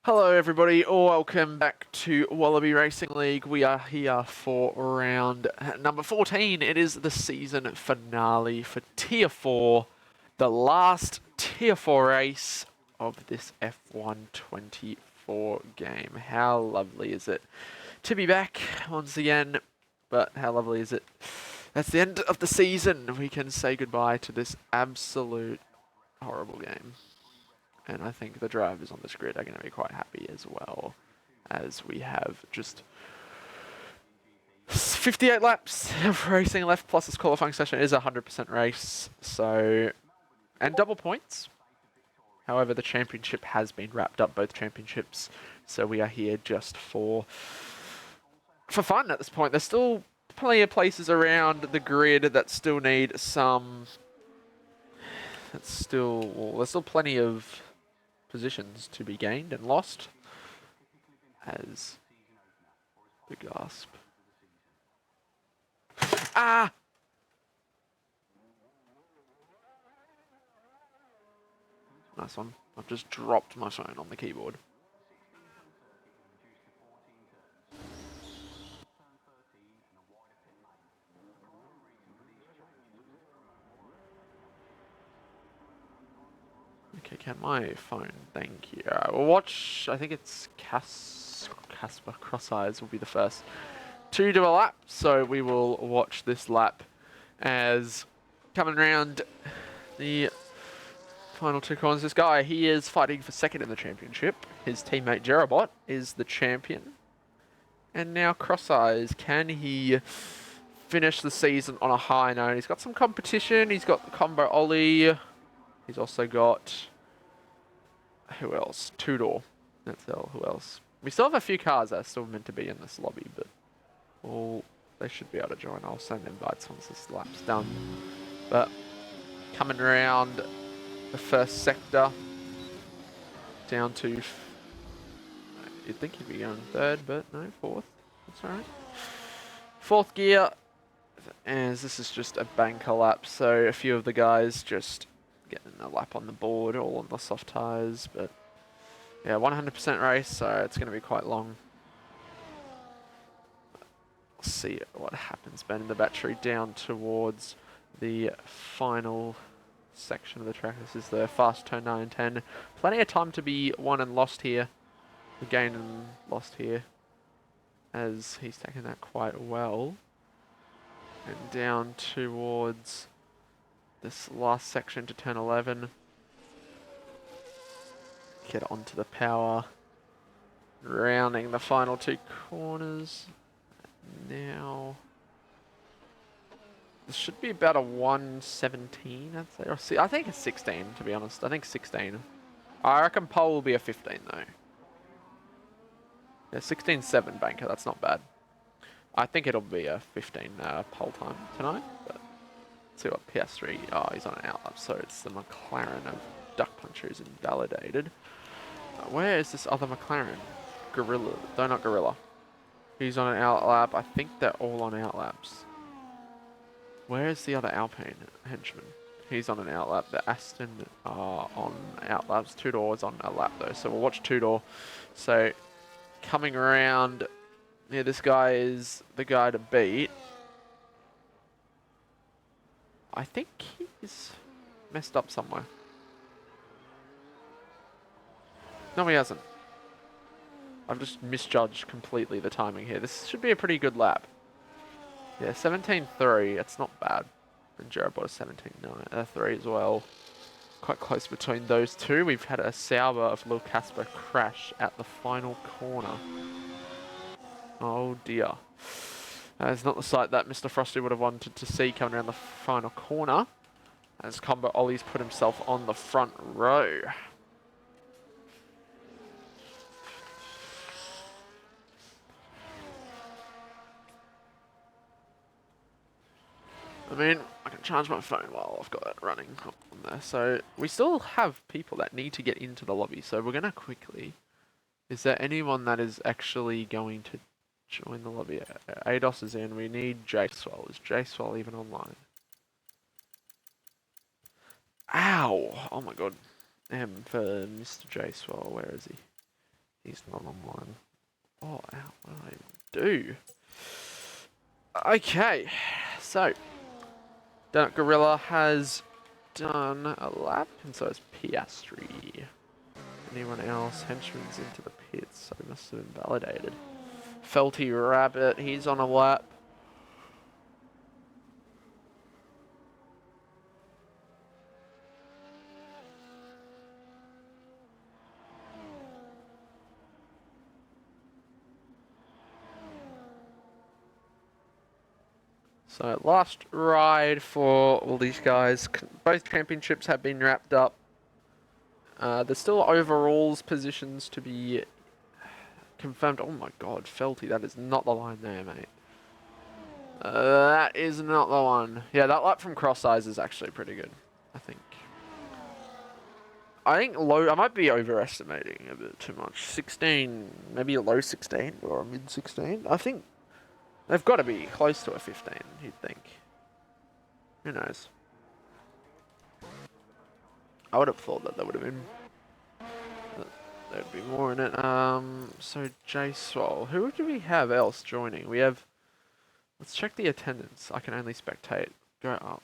Hello everybody, welcome back to Wallaby Racing League. We are here for round number 14. It is the season finale for Tier 4, the last Tier 4 race of this F124 game. How lovely is it to be back once again, but how lovely is it? That's the end of the season. We can say goodbye to this absolute horrible game. And I think the drivers on this grid are going to be quite happy as well, as we have just 58 laps of racing left, plus this qualifying session is a 100% race, so, and double points. However, the championship has been wrapped up, both championships, so we are here just for fun at this point. There's still plenty of places around the grid that still need some, there's still plenty of positions to be gained and lost as the gasp. Ah! Nice one. I've just dropped my phone on the keyboard. Okay, can my phone? Thank you. We'll watch, I think it's Casper Cross-Eyes will be the first to do a lap, so we will watch this lap as coming around the final two corners. This guy, he is fighting for second in the championship. His teammate Jerobot is the champion. And now Cross-Eyes, can he finish the season on a high note? He's got some competition. He's got the combo Ollie. He's also got, who else? Two-door. That's all. Who else? We still have a few cars that are still meant to be in this lobby, but they should be able to join. I'll send invites once this lap's done. But coming around the first sector, down to, you'd think he'd be going third, but no, fourth. That's alright. Fourth gear, as this is just a banker lap, so a few of the guys just getting a lap on the board, all on the soft tyres, but yeah, 100% race, so it's going to be quite long. Let's see what happens. Bending the battery down towards the final section of the track. This is the fast turn 9 and 10. Plenty of time to be won and lost here. Gained and lost here, as he's taken that quite well. And down towards this last section to turn 11. Get onto the power. Rounding the final two corners. Now, this should be about a 117, I'd say. Or I think it's 16, to be honest. I think 16. I reckon pole will be a 15, though. Yeah, 16.7 banker, that's not bad. I think it'll be a 15 pole time tonight, but let's see what PS3. Oh, he's on an outlap, so it's the McLaren of Duck Puncher is invalidated. Where is this other McLaren? Gorilla. No, not Gorilla. He's on an outlap. I think they're all on outlaps. Where is the other Alpine henchman? He's on an outlap. The Aston are on outlaps. Two-door is on a lap, though, so we'll watch two-door. So, coming around, yeah, this guy is the guy to beat. I think he's messed up somewhere. No, he hasn't. I've just misjudged completely the timing here. This should be a pretty good lap. Yeah, 17.3. It's not bad. And Jerobot is 17.3 as well. Quite close between those two. We've had a Sauber of Lil Casper crash at the final corner. Oh dear. It's not the sight that Mr. Frosty would have wanted to see coming around the final corner, as Combo Ollie's put himself on the front row. I mean, I can charge my phone while I've got it running on there. So we still have people that need to get into the lobby. So we're going to quickly... Is there anyone that is actually going to join the lobby? ADOS is in. We need J-Swell. Is J-Swell even online? Ow! Oh my god. M for Mr. J-Swell. Where is he? He's not online. Oh, ow, what did I even do? Okay, so Donut Gorilla has done a lap, and so has Piastri. Anyone else? Henchman's into the pits, so he must have been validated. Felty Rabbit, he's on a lap. So last ride for all these guys. Both championships have been wrapped up. There's still overalls positions to be confirmed. Oh my god, Felty, that is not the line there, mate. That is not the one. Yeah, that lap from Cross Eyes is actually pretty good, I think. I might be overestimating a bit too much. 16, maybe a low 16 or a mid 16. I think they've got to be close to a 15, you'd think. Who knows? I would have thought that there would have been. There'd be more in it. So J-Swole. Who do we have else joining? We have. Let's check the attendance. I can only spectate. Go up.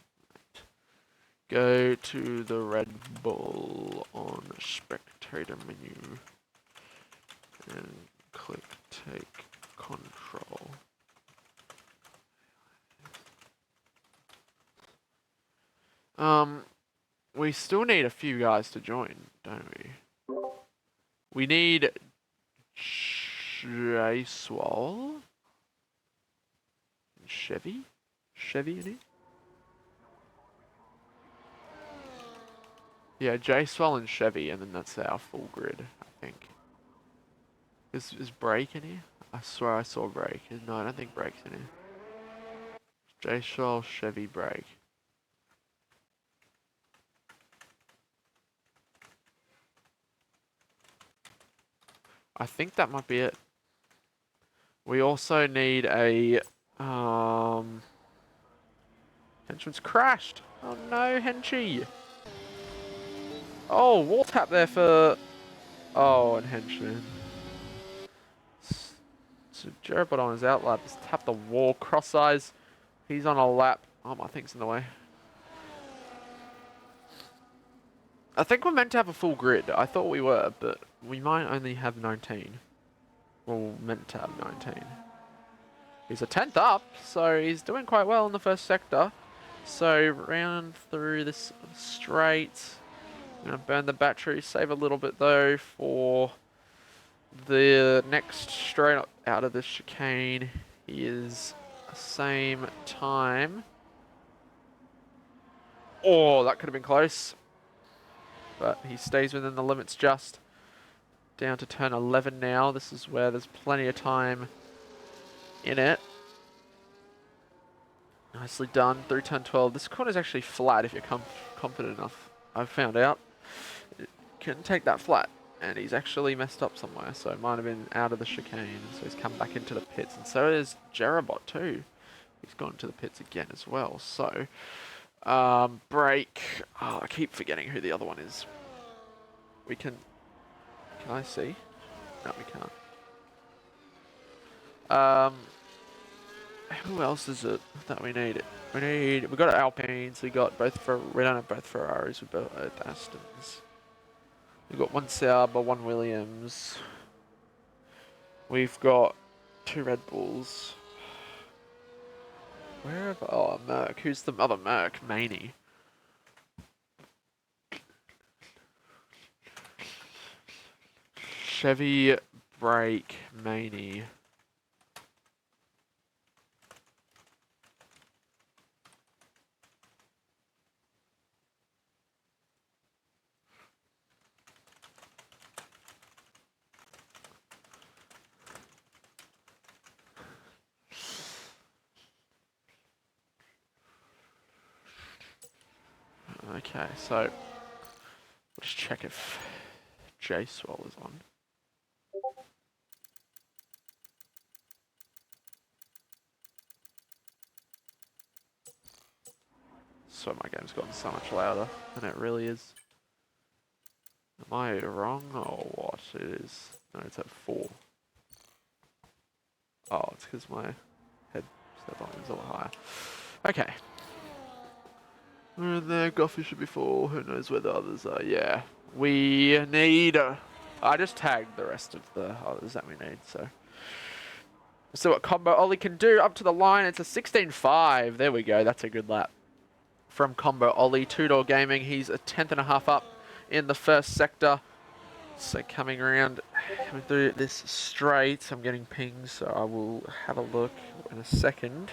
Go to the Red Bull on spectator menu and click take control. We still need a few guys to join, don't we? We need J-Swole. Chevy in it? Yeah, J-Swell and Chevy, and then that's our full grid, I think. Is Brake in here? I swear I saw Brake. No, I don't think Brake's in here. J-Swell, Chevy, Brake. I think that might be it. We also need a... Henchman's crashed! Oh no, Henchy! Oh, wall tap there for... Oh, and Henchman. So Jerobot on his out lap has tapped the wall. Cross Eyes, he's on a lap. Oh, my thing's in the way. I think we're meant to have a full grid. I thought we were, but we might only have 19. Well, meant to have 19. He's a 10th up, so he's doing quite well in the first sector. So round through this straight. I'm going to burn the battery, save a little bit though for the next straight out of the chicane. He is same time. Oh, that could have been close. But he stays within the limits just. Down to turn 11 now. This is where there's plenty of time in it. Nicely done through turn 12. This corner is actually flat if you're confident enough. I've found out. It can take that flat. And he's actually messed up somewhere. So it might have been out of the chicane. So he's come back into the pits. And so is Jerobot too. He's gone to the pits again as well. So, Brake. Oh, I keep forgetting who the other one is. We can... Can I see? No, we can't. Who else is it that we need? We got Alpines. We got both we don't have both Ferraris. We both Astons. We got one Sauber, one Williams. We've got 2 Red Bulls. Where have... Oh, Merc. Who's the other Merc? Maney. Chevy, Brake, Maney. Okay, so let's check if J-Swell is on. So my game's gotten so much louder than it really is. Am I wrong or what? It is. No, it's at 4. Oh, it's because my head set volume is a lot higher. Okay. We're in there. Goffy should be 4. Who knows where the others are? Yeah. We need. I just tagged the rest of the others that we need, so. So what Combo Ollie can do up to the line. It's a 16.5. There we go. That's a good lap from Combo Ollie. Two-door gaming. He's a 10th and a half up in the first sector. So coming through this straight. I'm getting pings, so I will have a look in a second.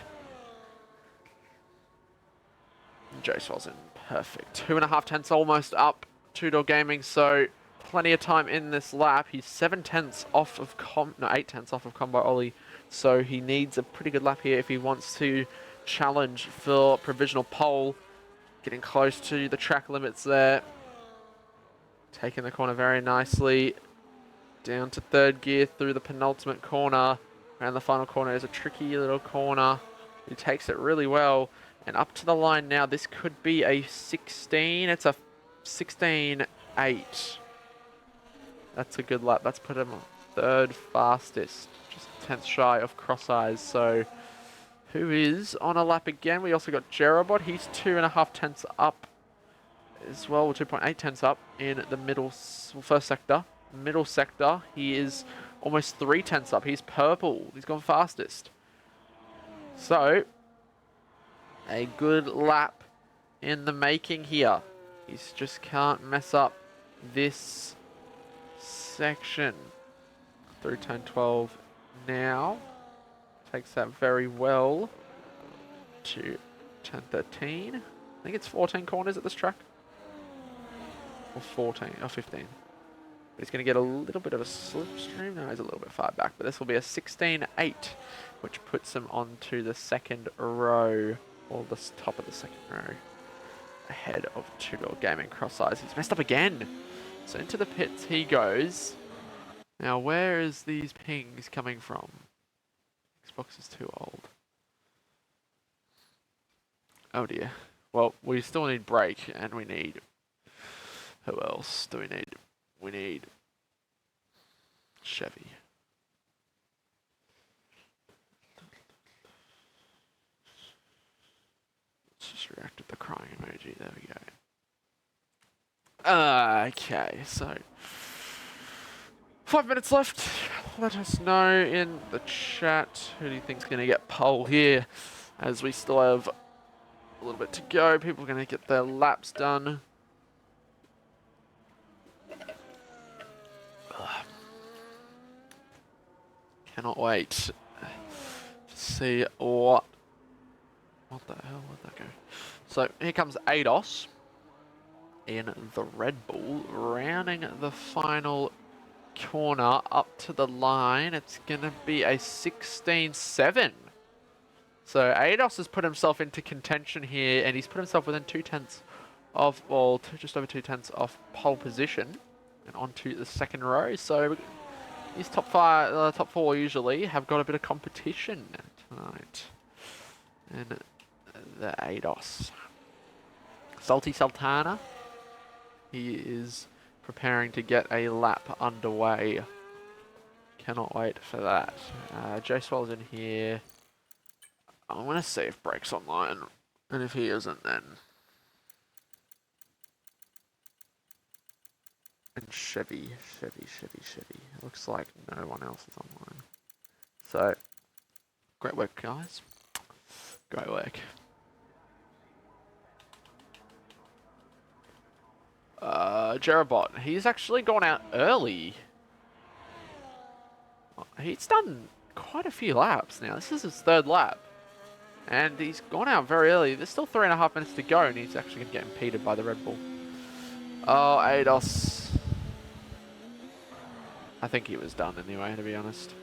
Jace was in perfect. 2.5 tenths almost up. Two-door gaming, so plenty of time in this lap. He's 7 tenths off of 8 tenths off of Combo Ollie. So he needs a pretty good lap here if he wants to challenge for provisional pole. Getting close to the track limits there. Taking the corner very nicely. Down to third gear through the penultimate corner. And the final corner is a tricky little corner. He takes it really well. And up to the line now, this could be a 16. It's a 16.8. That's a good lap. That's put him third fastest. Just 10th shy of Cross Eyes. So who is on a lap again? We also got Jerobot. He's 2.5 tenths up as well, 2.8 tenths up in the first sector. Middle sector, he is almost 3 tenths up. He's purple. He's gone fastest. So, a good lap in the making here. He just can't mess up this section. Through turn 12 now. Takes that very well to turn 13. I think it's 14 corners at this track. Or 14, or 15. He's going to get a little bit of a slipstream. No, he's a little bit far back, but this will be a 16.8, which puts him onto the second row, or the top of the second row, ahead of Two-Door Gaming Cross Eyes. He's messed up again. So into the pits he goes. Now, where is these pings coming from? Xbox is too old. Oh dear. Well, we still need brake, and we need... Who else do we need? We need Chevy. Let's just react with the crying emoji. There we go. Okay, so 5 minutes left. Let us know in the chat who do you think's going to get pole here, as we still have a little bit to go. People are going to get their laps done. Cannot wait to see what the hell, where'd that go? So here comes Ados in the Red Bull, rounding the final corner up to the line. It's going to be a 16.7. So Ados has put himself into contention here, and he's put himself within 2 tenths of, well, just over 2 tenths off pole position and onto the second row. So these top 4 usually have got a bit of competition tonight. And the Ados. Salty Sultana. He is preparing to get a lap underway. Cannot wait for that. Joe Swell's in here. I'm going to see if Brake's online. And if he isn't, then... And Chevy. Looks like no one else is online. So, great work, guys. Great work. Jerobot, he's actually gone out early. He's done quite a few laps now. This is his 3rd lap. And he's gone out very early. There's still 3.5 minutes to go, and he's actually going to get impeded by the Red Bull. Oh, Ados. I think he was done anyway, to be honest.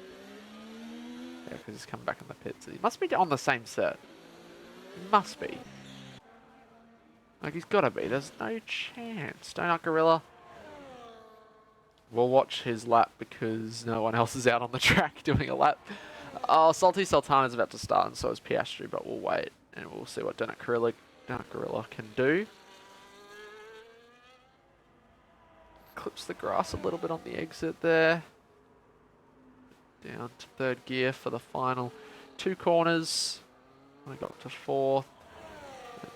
Yeah, because he's coming back in the pits. He must be on the same set. He must be. Like, he's got to be. There's no chance. Donut Gorilla. We'll watch his lap because no one else is out on the track doing a lap. Oh, Salty Sultana's about to start, and so is Piastri, but we'll wait. And we'll see what Donut Gorilla can do. clips the grass a little bit on the exit there. Down to third gear for the final 2 corners. I got to fourth.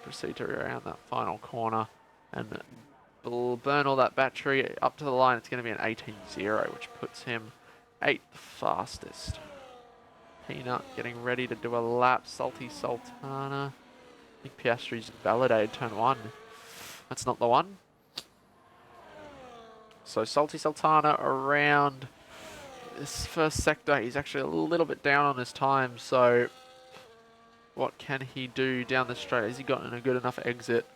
Proceed to around that final corner and burn all that battery up to the line. It's going to be an 18.0, which puts him 8th fastest. Peanut getting ready to do a lap. Salty Sultana. I think Piastri's validated turn 1. That's not the one. So Salty Sultana around this first sector. He's actually a little bit down on his time, so what can he do down the straight? Has he gotten a good enough exit?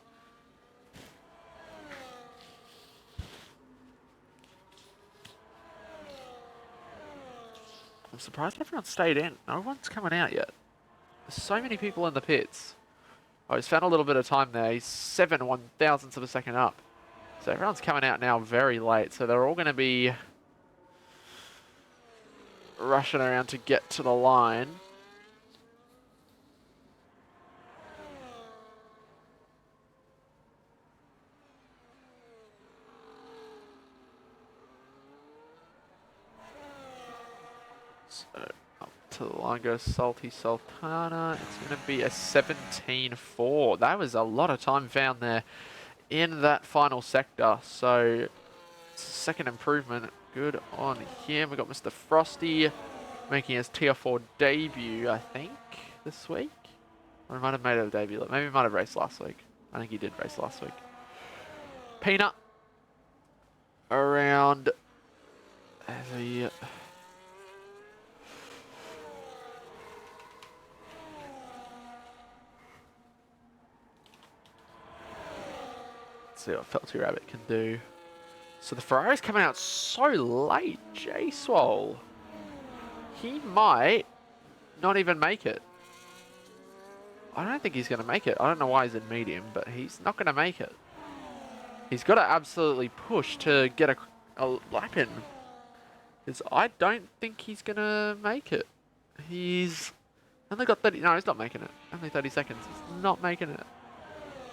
I'm surprised everyone stayed in. No one's coming out yet. There's so many people in the pits. Oh, he's found a little bit of time there. He's 7 1,000ths of a second up. So everyone's coming out now very late. So they're all going to be rushing around to get to the line. So up to the line goes Salty Sultana. It's going to be a 17.4. That was a lot of time found there in that final sector. So it's a second improvement. Good on him. We got Mr. Frosty making his Tier 4 debut, I think, this week. Or he might have made a debut. Maybe he might have raced last week. I think he did race last week. Peanut around the... Let's see what Felty Rabbit can do. So the Ferrari's coming out so late. J-Swole. He might not even make it. I don't think he's going to make it. I don't know why he's in medium, but he's not going to make it. He's got to absolutely push to get a lap in. Because I don't think he's going to make it. He's only got 30... No, he's not making it. Only 30 seconds. He's not making it.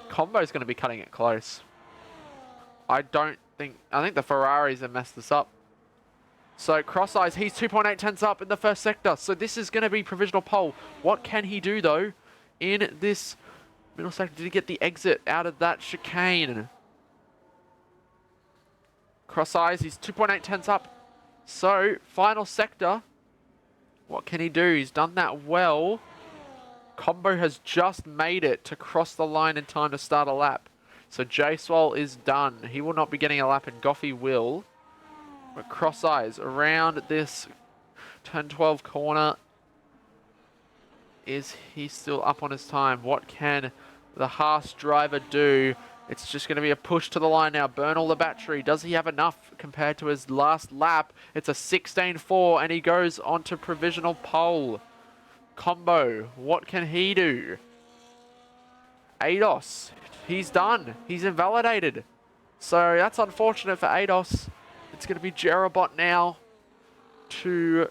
Combo's going to be cutting it close. I think the Ferraris have messed this up. So Cross Eyes, he's 2.8 tenths up in the first sector. So this is going to be provisional pole. What can he do though in this middle sector? Did he get the exit out of that chicane? Cross Eyes, he's 2.8 tenths up. So final sector, what can he do? He's done that well. Combo has just made it to cross the line in time to start a lap. So J-Swole is done. He will not be getting a lap, and Goffey will. But Cross Eyes around this turn 12 corner. Is he still up on his time? What can the Haas driver do? It's just going to be a push to the line now. Burn all the battery. Does he have enough compared to his last lap? It's a 16.4 and he goes on to provisional pole. Combo, what can he do? Ados, he's done. He's invalidated. So that's unfortunate for Ados. It's going to be Jerabot now to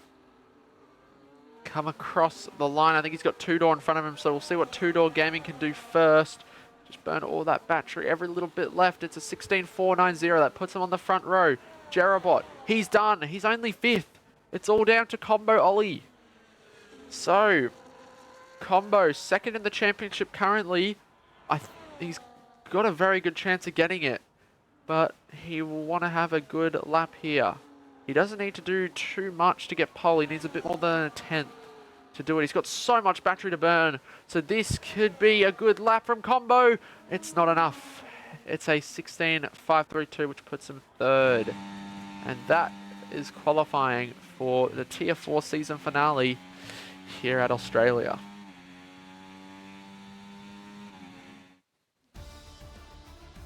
come across the line. I think he's got two-door in front of him, so we'll see what two-door gaming can do first. Just burn all that battery, every little bit left. It's a 16.490. That puts him on the front row. Jerabot, he's done. He's only 5th. It's all down to Combo Ollie. So, Combo, second in the championship currently. He's got a very good chance of getting it, but he will want to have a good lap here. He doesn't need to do too much to get pole. He needs a bit more than a 10th to do it. He's got so much battery to burn, so this could be a good lap from Combo. It's not enough. It's a 16.532, which puts him 3rd. And that is qualifying for the Tier 4 season finale here at Australia.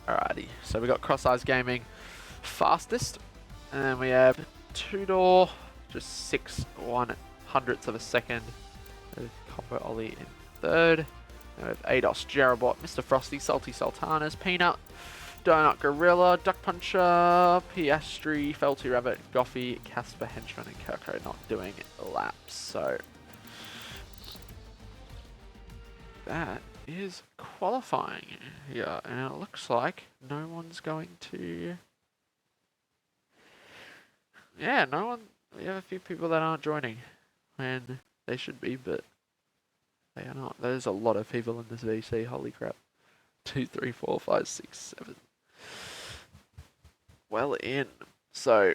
Alrighty, so we got Cross Eyes Gaming fastest, and then we have two-door, just 6 100ths of a second, with Combo Ollie in 3rd. Then we have Ados, Jerabot, Mr. Frosty, Salty Sultanas, Peanut, Donut Gorilla, Duck Puncher, Piastri, Felty Rabbit, Goffey, Casper, Henchman, and Kirko not doing laps. So that is qualifying here, and it looks like no one's going to Yeah, no one. We have a few people that aren't joining when they should be, but they are not. There's a lot of people in this VC. Holy crap! 2, 3, 4, 5, 6, 7. Well in. So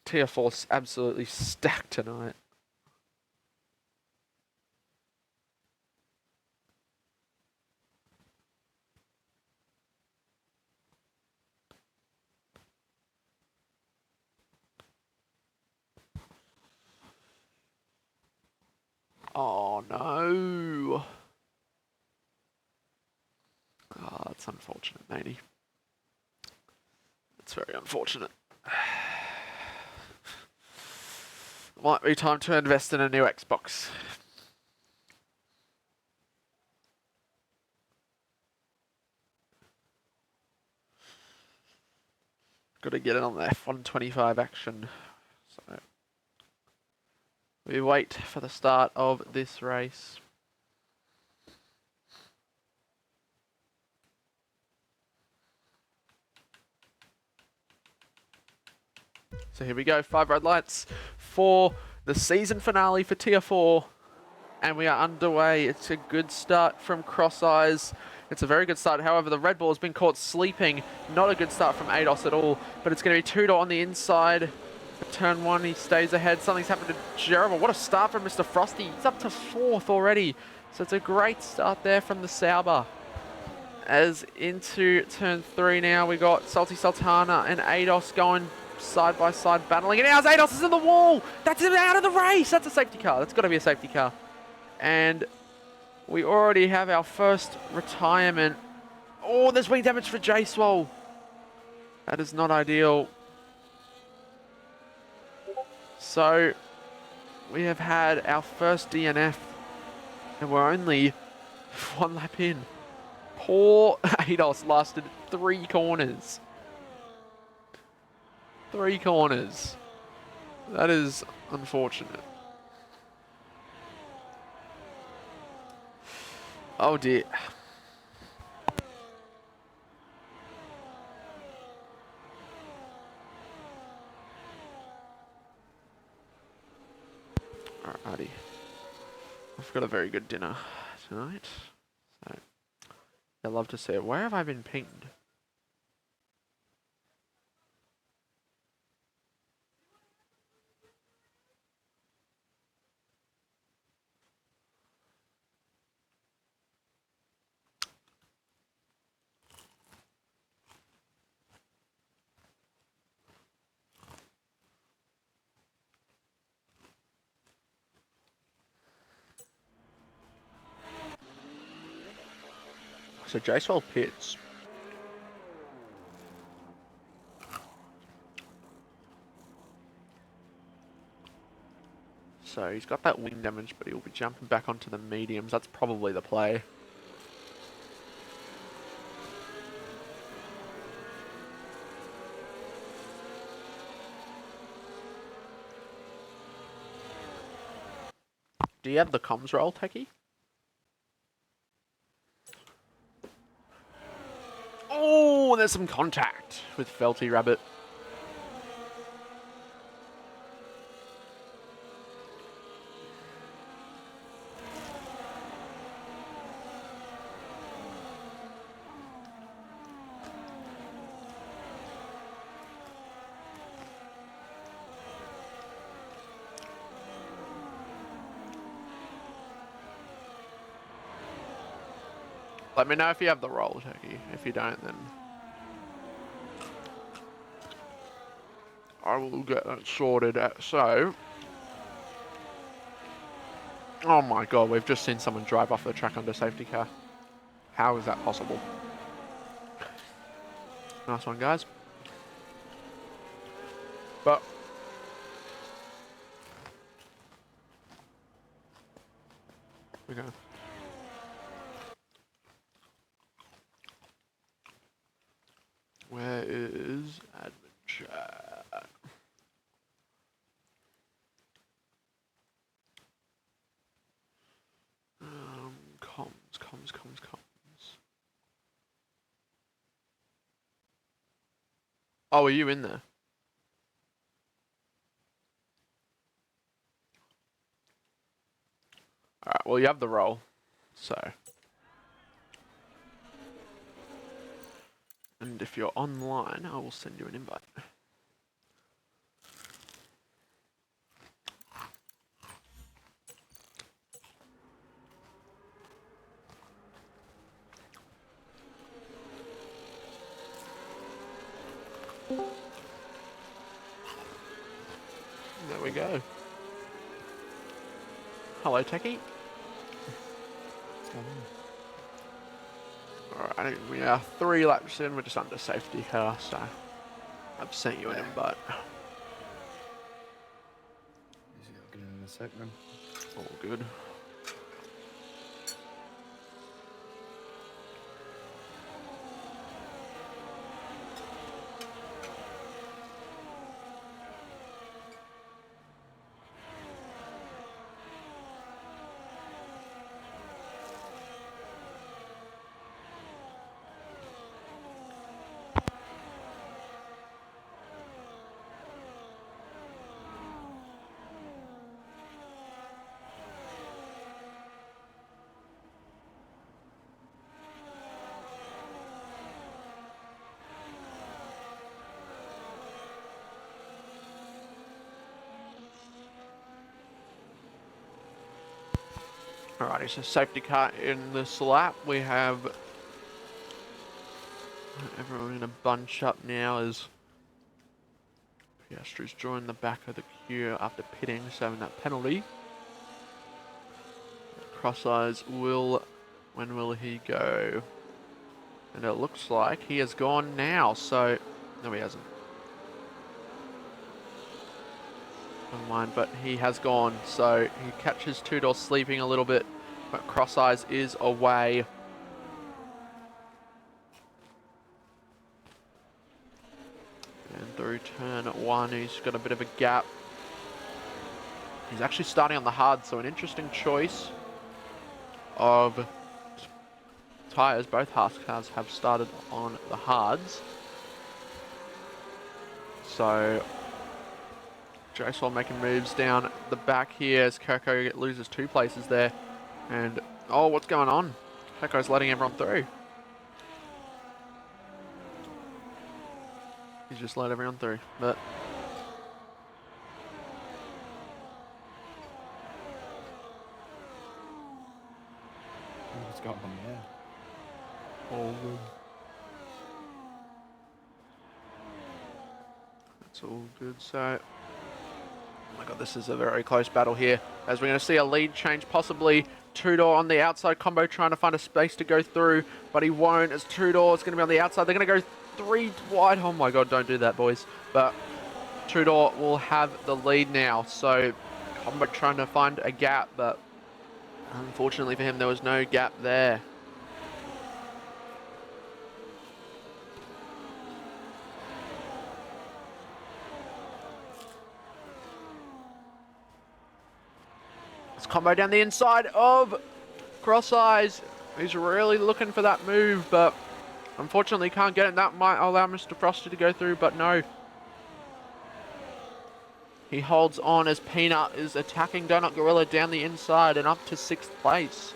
Tier 4's absolutely stacked tonight. Oh no! Oh, that's unfortunate, matey. It's very unfortunate. Might be time to invest in a new Xbox. Got to get in on the F125 action. So we wait for the start of this race. So here we go, 5 red lights for the season finale for Tier 4. And we are underway. It's a good start from Cross Eyes. It's a very good start. However, the Red Bull has been caught sleeping. Not a good start from ADOS at all. But it's going to be Tudor on the inside. Turn 1, he stays ahead. Something's happened to Jeremy. What a start from Mr. Frosty. He's up to 4th already. So it's a great start there from the Sauber. As into turn 3 now, we got Salty Sultana and ADOS going side by side battling. And now ADOS is in the wall. That's him out of the race. That's a safety car. That's got to be a safety car. And we already have our first retirement. Oh, there's wing damage for J-Swole. That is not ideal. So we have had our first DNF and we're only 1 lap in. Poor ADOS lasted 3 corners. 3 corners. That is unfortunate. Oh dear. Alrighty. I've got a very good dinner tonight. So I'd love to see it. Where have I been pinged? So J-Swole pits. So he's got that wing damage, but he'll be jumping back onto the mediums. That's probably the play. Do you have the comms roll, Techie? Oh, there's some contact with Felty Rabbit. Let me know if you have the roll, Techie. If you don't, then I will get that sorted. So, oh my god, we've just seen someone drive off the track under safety car. How is that possible? Nice one, guys. But okay. Where is admin chat? Comms. Oh, are you in there? Alright, well, you have the roll, so. And if you're online, I will send you an invite. There we go. Hello, Techie. Alright, we are 3 laps in. We're just under safety car, so I've sent you an invite. I'll get in a sec, man. All good. Alrighty, so safety car in this lap. We have everyone in a bunch up now as Piastri's joined the back of the queue after pitting, so having that penalty. Cross eyes will, when will he go? And it looks like he has gone now, so, no he hasn't. Never mind, but he has gone, so he catches Two-Door sleeping a little bit, but Cross Eyes is away. And through turn 1, he's got a bit of a gap. He's actually starting on the hard, so an interesting choice of tyres. Both Haas cars have started on the hards. So Jason making moves down the back here as Kirko loses 2 places there. And, oh, what's going on? Kirko's letting everyone through. He's just let everyone through, but... What's going on there? all good. That's all good, so... Oh my god, this is a very close battle here. As we're going to see a lead change, possibly Two-Door on the outside. Combo trying to find a space to go through, but he won't, as Two-Door is going to be on the outside. They're going to go 3 wide. Oh my god, don't do that, boys. But Two-Door will have the lead now. So Combo trying to find a gap, but unfortunately for him, there was no gap there. It's Combo down the inside of Cross Eyes. He's really looking for that move, but unfortunately can't get it. That might allow Mr. Frosty to go through, but no. He holds on as Peanut is attacking Donut Gorilla down the inside and up to 6th place.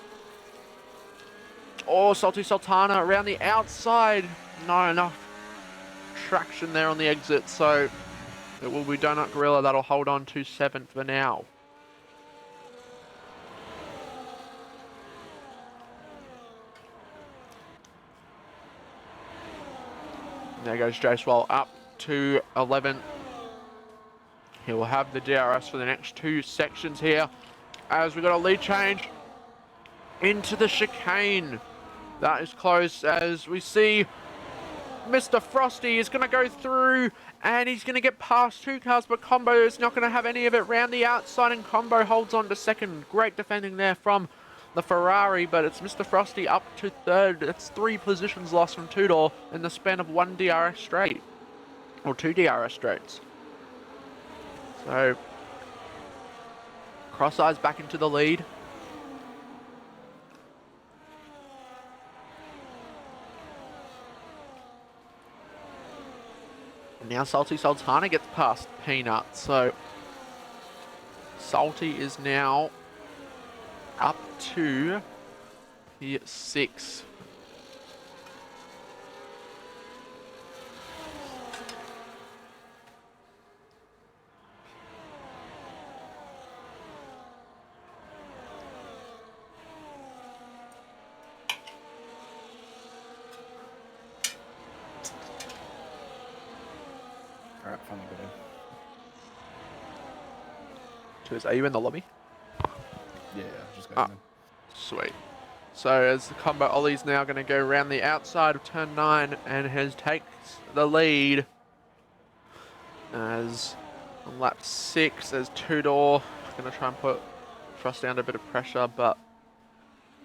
Oh, Salty Sultana around the outside. Not enough traction there on the exit, so it will be Donut Gorilla that'll hold on to 7th for now. There goes Jaswell up to 11th. He will have the DRS for the next 2 sections here as we've got a lead change into the chicane. That is close as we see Mr. Frosty is going to go through and he's going to get past 2 cars, but Combo is not going to have any of it round the outside, and Combo holds on to 2nd. Great defending there from the Ferrari, but it's Mr. Frosty up to 3rd. That's 3 positions lost from Two-Door in the span of 1 DRS straight, or 2 DRS straights. So, Cross Eyes back into the lead. And now Salty Sultana gets past Peanut. So, Salty is now up to P6. Alright, finally got in. Cheers. Are you in the lobby? Yeah, I just got Ah. in. Sweet. So as the combo Ollie's now going to go around the outside of turn 9 and has takes the lead. As on lap 6, as Two-Door going to try and put Frosty under a bit of pressure, but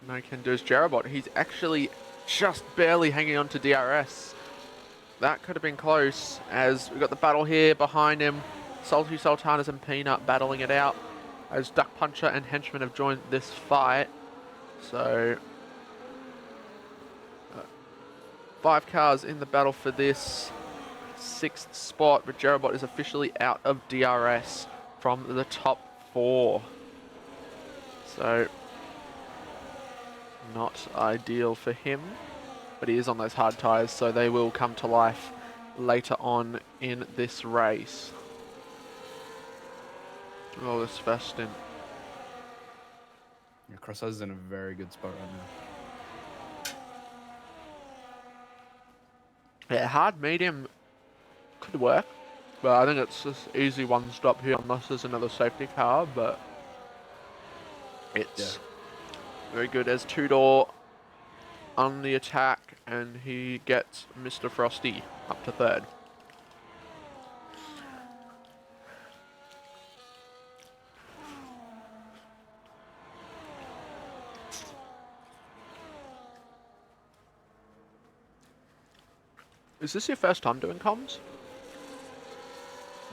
no can do is Jerabot. He's actually just barely hanging on to DRS. That could have been close, as we've got the battle here behind him. Salty Sultanas and Peanut battling it out, as Duck Puncher and Henchman have joined this fight. So 5 cars in the battle for this 6th spot, but Jerabot is officially out of DRS from the top 4. So not ideal for him, but he is on those hard tyres, so they will come to life later on in this race. Oh, this first stint. Yeah, Crossey's in a very good spot right now. Yeah, hard medium could work, but I think it's just easy one stop here unless there's another safety car, but it's very good as Two-Door on the attack, and he gets Mr. Frosty up to 3rd. Is this your first time doing comms?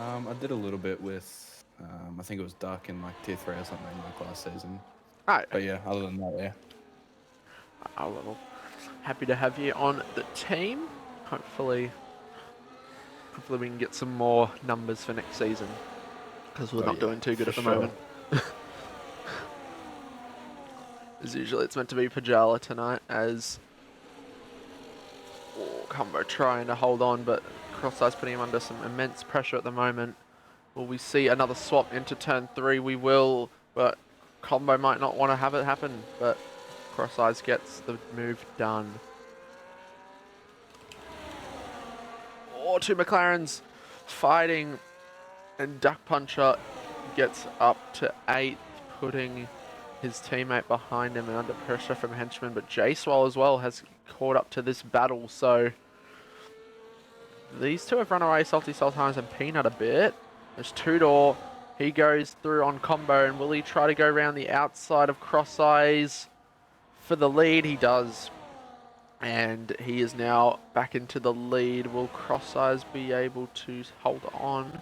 I did a little bit with, I think it was Duck in like tier 3 or something like last season. Right. But yeah, other than that, yeah. Oh, well, happy to have you on the team. Hopefully we can get some more numbers for next season, because we're not doing too good at the moment. As usual, it's meant to be Pajala tonight, as Combo trying to hold on, but Crosseye's putting him under some immense pressure at the moment. Will we see another swap into turn 3? We will, but Combo might not want to have it happen, but Crosseyes gets the move done. Oh, 2 McLarens fighting, and Duck Puncher gets up to 8th, putting his teammate behind him and under pressure from Henchman, but J-Swell as well has caught up to this battle, so these two have run away, Salty Sultanas and Peanut, a bit. There's Two-Door, he goes through on Combo, and will he try to go around the outside of Crosseyes for the lead? He does, and he is now back into the lead. Will Crosseyes be able to hold on?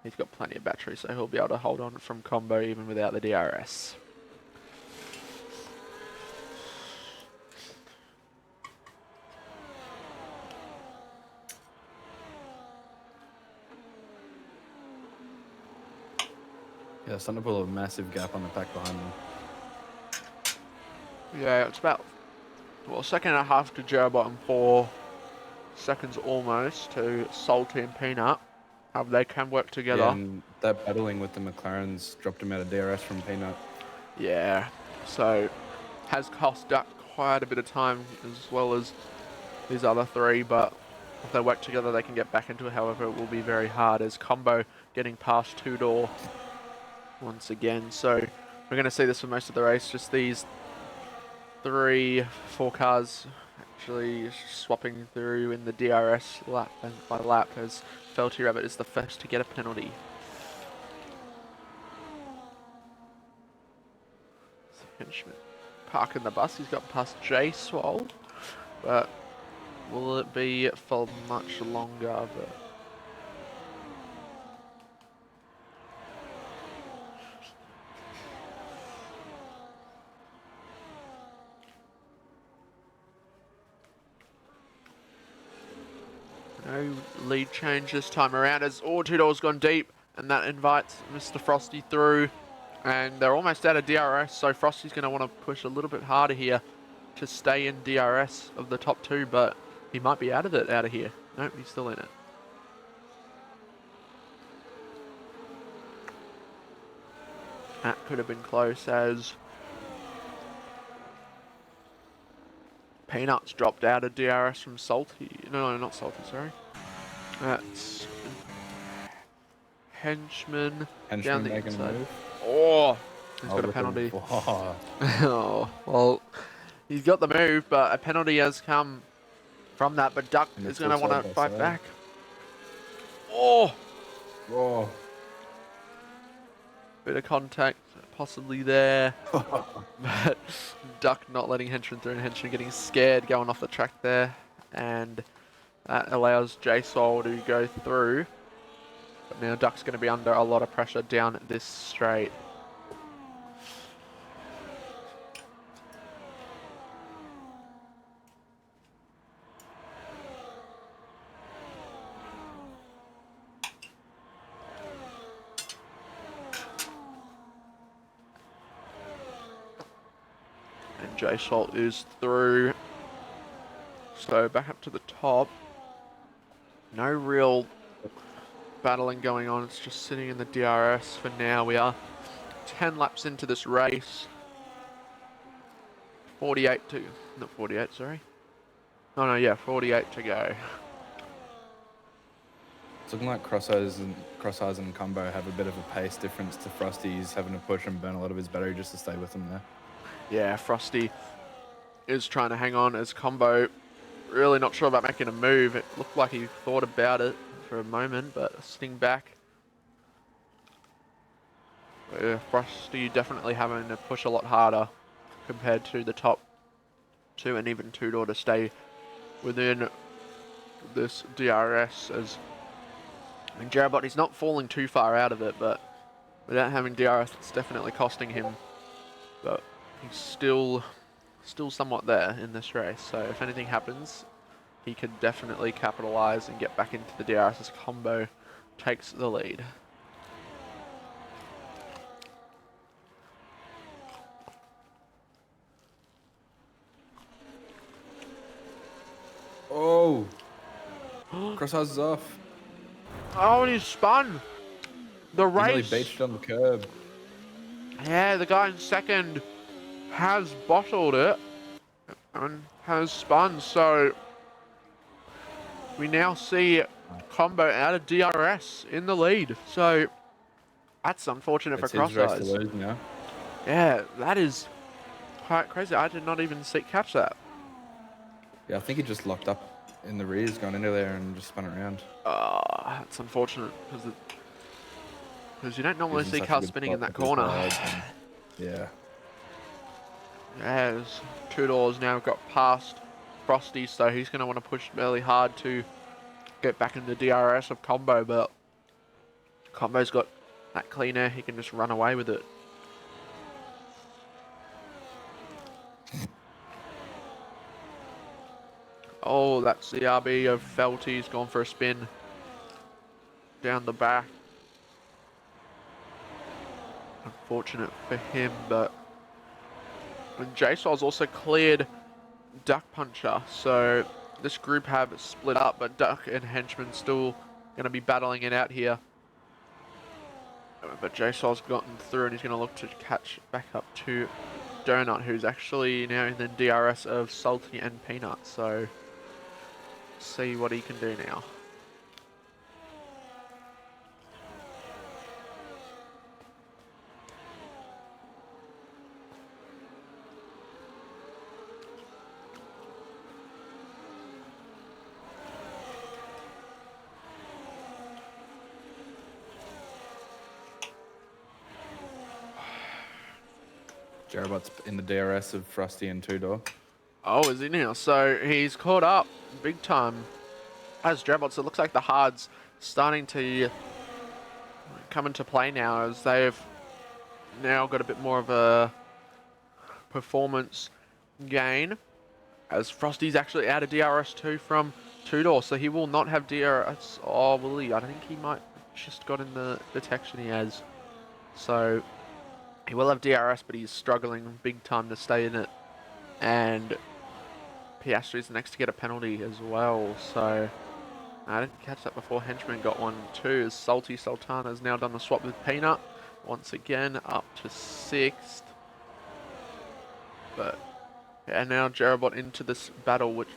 He's got plenty of battery, so he'll be able to hold on from Combo even without the DRS. Yeah, starting to pull a massive gap on the pack behind them. Yeah, it's about, well, 1.5 seconds to Jerabot and 4 seconds almost to Salty and Peanut. They can work together. Yeah, and that battling with the McLarens dropped him out of DRS from Peanut. Yeah, so has cost Duck quite a bit of time, as well as these other 3, but if they work together they can get back into it. However, it will be very hard, as Combo getting past Two-Door once again. So we're going to see this for most of the race, just these 3-4 cars actually swapping through in the DRS lap and by lap, as Felty Rabbit is the first to get a penalty. So Henchman parking the bus, he's got past J-Swole, but will it be for much longer? But no lead change this time around, as Two-Door's gone deep, and that invites Mr. Frosty through. And they're almost out of DRS, so Frosty's going to want to push a little bit harder here to stay in DRS of the top two, but he might be out of here. Nope, he's still in it. That could have been close as Peanuts dropped out of DRS from Salty. No, not Salty, sorry. That's Henchman down the making inside. a move. Oh, he's got a penalty. Oh, well, he's got the move, but a penalty has come from that. But Duck is going to want to fight back. Oh! Whoa. Bit of contact possibly there. But Duck not letting Henchman through, and Henchman getting scared going off the track there. And that allows JSOL to go through. But now Duck's going to be under a lot of pressure down this straight. And JSOL is through. So back up to the top. No real battling going on. It's just sitting in the DRS for now. We are 10 laps into this race. 48 to... Not 48, sorry. Oh, no, yeah, 48 to go. It's looking like Crosseyes and Combo have a bit of a pace difference to Frosty. He's having to push and burn a lot of his battery just to stay with him there. Yeah, Frosty is trying to hang on as Combo. Really not sure about making a move. It looked like he thought about it for a moment, but sitting back. Frosty definitely having to push a lot harder compared to the top two and even two-door to stay within this DRS. As I mean, Jerabot, he's not falling too far out of it, but without having DRS, it's definitely costing him. But he's still somewhat there in this race. So if anything happens, he could definitely capitalize and get back into the DRS as Combo takes the lead. Oh! Crosseyes is off. Oh, and he's spun. The He nearly race. beached on the curb. Yeah, the guy in second has bottled it and has spun. So we now see Combo out of DRS in the lead. So that's unfortunate for It's his race to Crosseyes. lose now. Yeah, that is quite crazy. I did not even catch that. Yeah, I think he just locked up in the rears going into there and just spun around. That's unfortunate because you don't normally He's see in such a cars good spinning in spot that with his corner. rides and- Yeah. As two doors now got past Frosty, so he's going to want to push really hard to get back in the DRS of Combo, but Combo's got that clean air, he can just run away with it. Oh, that's the RB of Felty. He's gone for a spin down the back. Unfortunate for him, but and JSOL's also cleared Duck Puncher, so this group have split up, but Duck and Henchman still going to be battling it out here. But JSOL's gotten through and he's going to look to catch back up to Donut, who's actually now in the DRS of Salty and Peanut, so see what he can do now. Jerabot's in the DRS of Frosty and Two Door. Oh, is he now? So he's caught up big time as Drabot. So it looks like the hard's starting to come into play now as they've now got a bit more of a performance gain. As Frosty's actually out of DRS2 from Two Door, so he will not have DRS. Oh, will he? I think he might just got in the detection he has. So He will have DRS, but he's struggling big time to stay in it. And Piastri's next to get a penalty as well, so I didn't catch that before. Henchman got one too. Salty Sultana has now done the swap with Peanut. Once again, up to 6th. But yeah, now Jerabot into this battle, which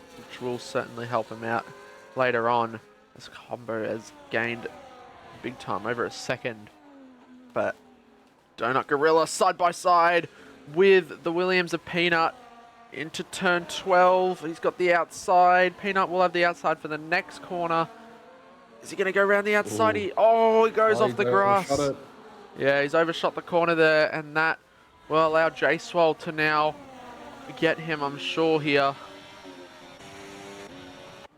will certainly help him out later on. This combo has gained big time, over a second. But Donut Gorilla side by side with the Williams of Peanut into turn 12. He's got the outside. Peanut will have the outside for the next corner. Is he going to go around the outside? He goes off the grass. Yeah, he's overshot the corner there, and that will allow J-Swell to now get him, I'm sure, here.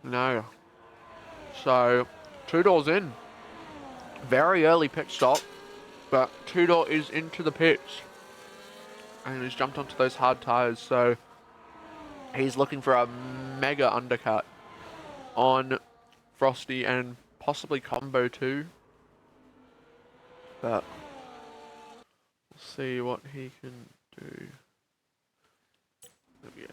No. So, 2-doors in. Very early pitch stop, but 2-door is into the pitch. And he's jumped onto those hard tires, so he's looking for a mega undercut on Frosty and possibly Combo too. But we'll see what he can do. There we go.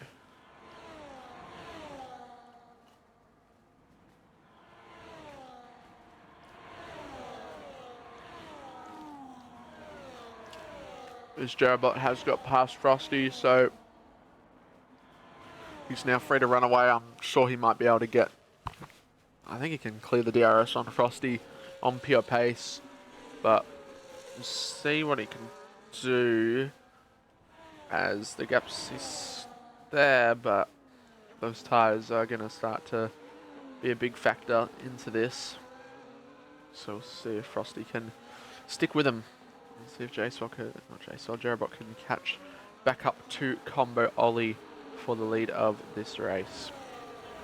This Jerabot has got past Frosty, so he's now free to run away. I'm sure he might be able to get... I think he can clear the DRS on Frosty on pure pace, but we'll see what he can do as the gaps is there, but those tyres are going to start to be a big factor into this. So we'll see if Frosty can stick with him. Let's see if Jerabot can catch back up to Combo Ollie for the lead of this race.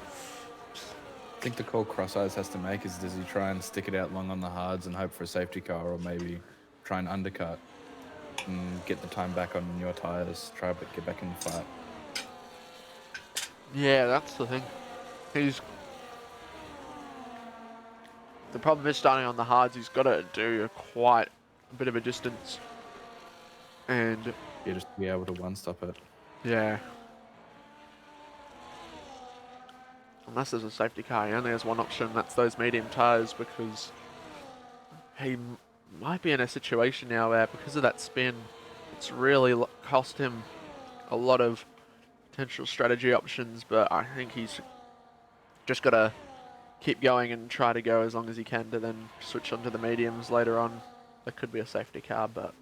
I think the call Cross Eyes has to make is, does he try and stick it out long on the hards and hope for a safety car, or maybe try and undercut and get the time back on your tyres, try to get back in the fight? Yeah, that's the thing. The problem is starting on the hards, he's got to do quite a bit of a distance. And yeah, just to be able to one-stop it. Yeah. Unless there's a safety car, he only has one option, that's those medium tyres, because he might be in a situation now where, because of that spin, it's really cost him a lot of potential strategy options, but I think he's just got to keep going and try to go as long as he can to then switch onto the mediums later on. There could be a safety car, but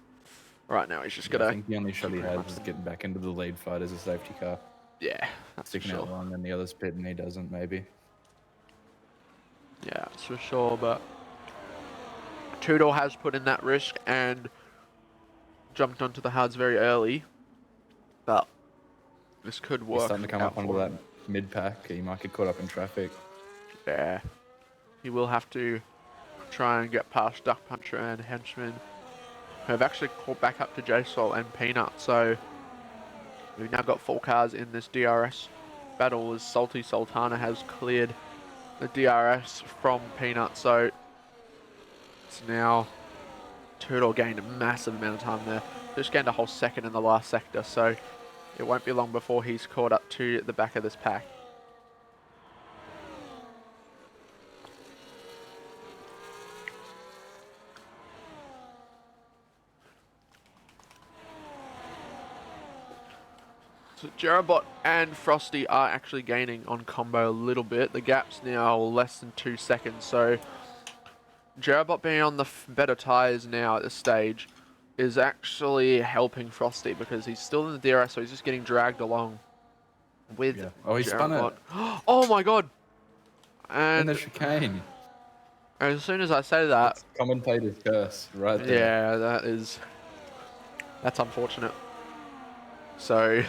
right now he's just got to... I think the only shot he had was getting back into the lead fight as a safety car. Yeah, that's sticking for sure. out long and the other's pit and he doesn't, maybe. Yeah, that's for sure, but 2-door has put in that risk and jumped onto the hards very early, but this could work. He's starting to come up onto that mid-pack. He might get caught up in traffic. Yeah. He will have to try and get past Duck Puncher and Henchman, who have actually caught back up to J-Sol and Peanut, so we've now got 4 cars in this DRS battle as Salty Sultana has cleared the DRS from Peanut, so it's now 2-door gained a massive amount of time there. Just gained a whole second in the last sector, so it won't be long before he's caught up to the back of this pack. So Jerabot and Frosty are actually gaining on Combo a little bit. The gap's now less than 2 seconds, so Jerabot being on the better tyres now at this stage is actually helping Frosty because he's still in the DRS, so he's just getting dragged along with he spun it. Oh my god! And the chicane. As soon as I say that... It's commentator's curse, right there. Yeah, that's unfortunate. So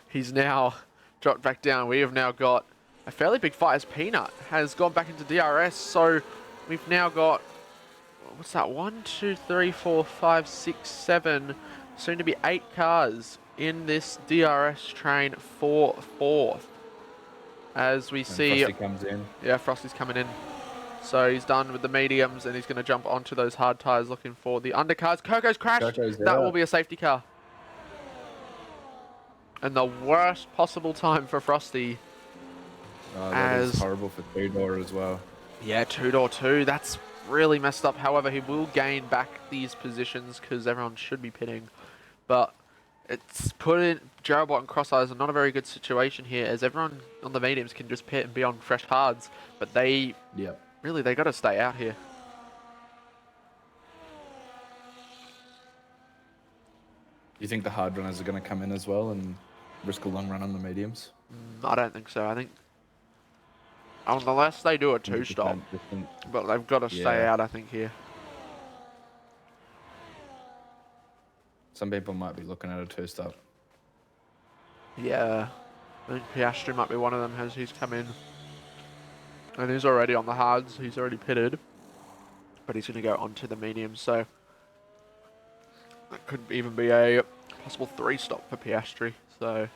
he's now dropped back down. We have now got a fairly big fight as Peanut has gone back into DRS. So we've now got, what's that, 1, 2, 3, 4, 5, 6, 7, soon to be 8 cars in this DRS train for 4th. As we see... Frosty comes in. Yeah, Frosty's coming in. So he's done with the mediums, and he's going to jump onto those hard tyres looking for the undercars. Coco's crashed. Coco's That will out. be a safety car. And the worst possible time for Frosty. Oh, that is As horrible for two-door as well. yeah, two-door two. That's really messed up. However, he will gain back these positions because everyone should be pitting. But it's put in Jarabot and Crosseyes in not a very good situation here, as everyone on the mediums can just pit and be on fresh hards. But they Yep. really, they got to stay out here. Do you think the hard runners are going to come in as well and risk a long run on the mediums? I don't think so. I think unless they do a 100% two-stop, different. but they've got to stay Yeah. out, I think, here. Some people might be looking at a two-stop. Yeah, I think Piastri might be one of them as he's come in. And he's already on the hards. He's already pitted. But he's going to go onto the medium, so that could even be a possible three-stop for Piastri. So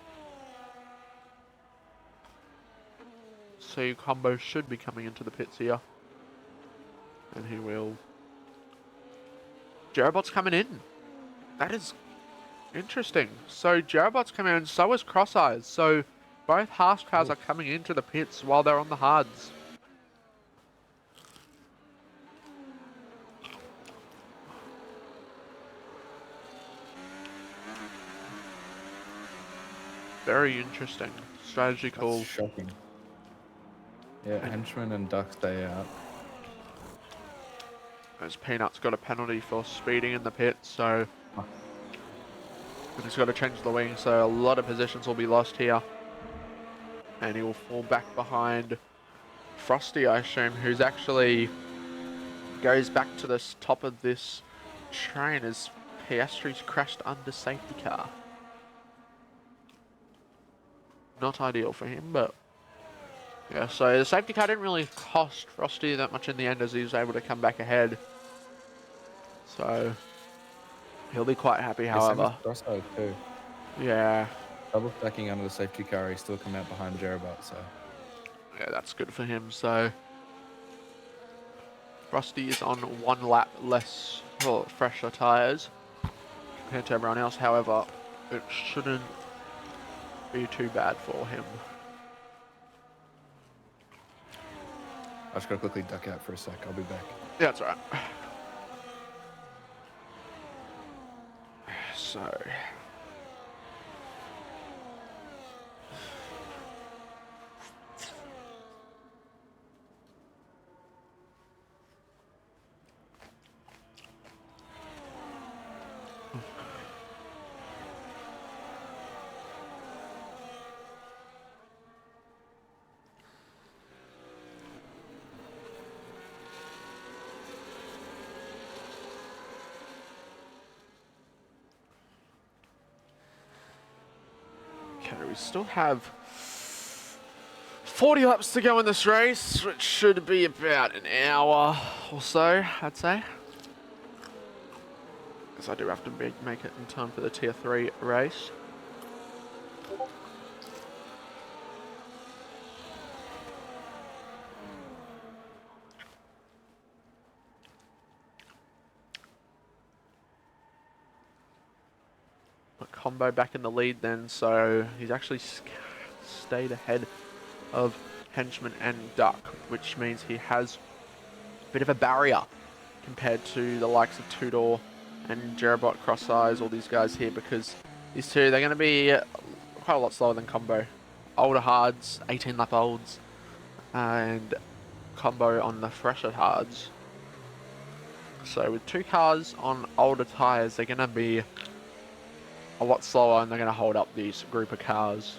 Combo should be coming into the pits here. And he will... Jarabot's coming in. That is interesting. So Jarabot's coming in, so is Crosseyes. So both Haas cars are coming into the pits while they're on the hards. Very interesting. Strategy call. That's shocking. Yeah, Henchman and Duck stay out. As Peanut's got a penalty for speeding in the pit, so he's got to change the wing, so a lot of positions will be lost here. And he will fall back behind Frosty, I assume, who's actually goes back to the top of this train as Piastri's crashed under safety car. Not ideal for him, but yeah, so the safety car didn't really cost Frosty that much in the end as he was able to come back ahead. So he'll be quite happy, however. Crosseyes too. Yeah. Double stacking under the safety car, he still come out behind Jarabot, so. Yeah, that's good for him. So Frosty is on one lap less, well, fresher tyres compared to everyone else. However, it shouldn't be too bad for him. I just gotta quickly duck out for a sec, I'll be back. Yeah, that's right. So okay, we still have 40 laps to go in this race, which should be about an hour or so, I'd say. Because I do have to make it in time for the Tier 3 race. But Combo back in the lead then, so he's actually stayed ahead of Henchman and Duck, which means he has a bit of a barrier compared to the likes of Tudor and Jarabot, Crosseyes, all these guys here, because these two, they're going to be quite a lot slower than Combo. Older hards, 18 lap olds, and Combo on the fresher hards. So with two cars on older tyres, they're going to be a lot slower and they're going to hold up these group of cars.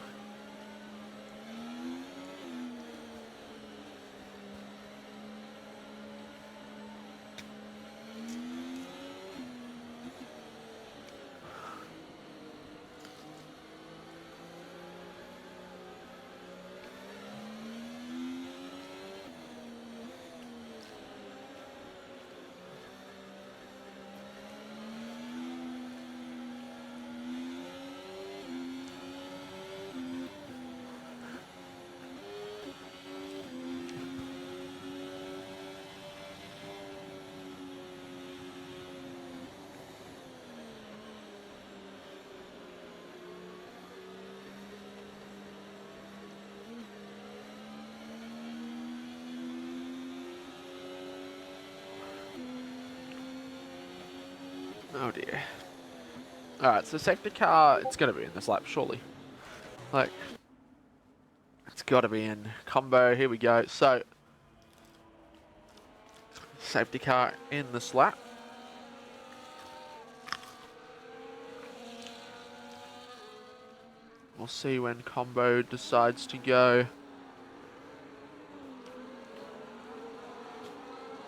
Oh dear. Alright, so safety car, it's going to be in this lap, surely. Like, it's got to be in. Combo, here we go. So, safety car in this lap. We'll see when Combo decides to go.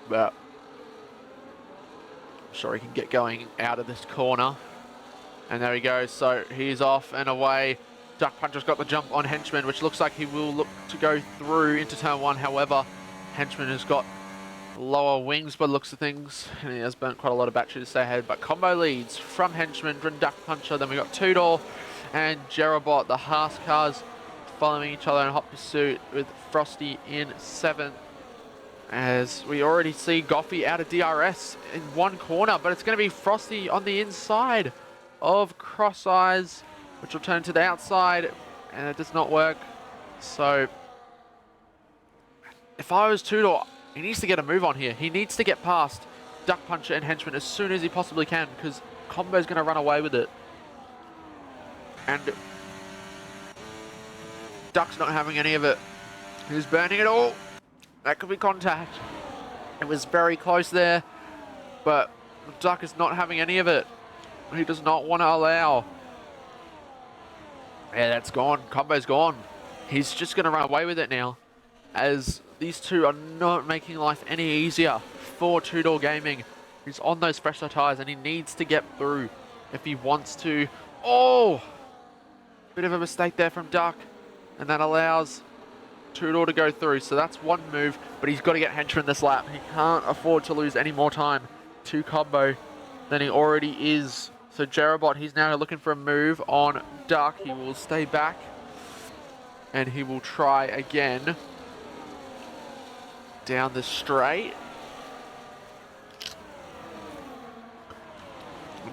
But I'm sure he can get going out of this corner. And there he goes. So he's off and away. Duck Puncher's got the jump on Henchman, which looks like he will look to go through into turn one. However, Henchman has got lower wings by the looks of things, and he has burnt quite a lot of battery to stay ahead. But Combo leads from Henchman, from Duck Puncher. Then we got Tudor and Jerobot, the Haas cars, following each other in hot pursuit with Frosty in 7th. As we already see Goffy out of DRS in one corner, but it's going to be Frosty on the inside of Cross Eyes, which will turn to the outside, and it does not work. So, if I was Tudor, he needs to get a move on here. He needs to get past Duck Puncher and Henchman as soon as he possibly can, because Combo's going to run away with it. And Duck's not having any of it. He's burning it all. That could be contact. It was very close there, but Duck is not having any of it. He does not want to allow. Yeah, that's gone. Combo's gone. He's just going to run away with it now, as these two are not making life any easier for Two-Door Gaming. He's on those fresher tires, and he needs to get through if he wants to. Oh! Bit of a mistake there from Duck, and that allows Two-Door to go through. So that's one move, but he's got to get Henchman this lap. He can't afford to lose any more time to Combo than he already is. So Jerobot, he's now looking for a move on Duck. He will stay back, and he will try again down the straight.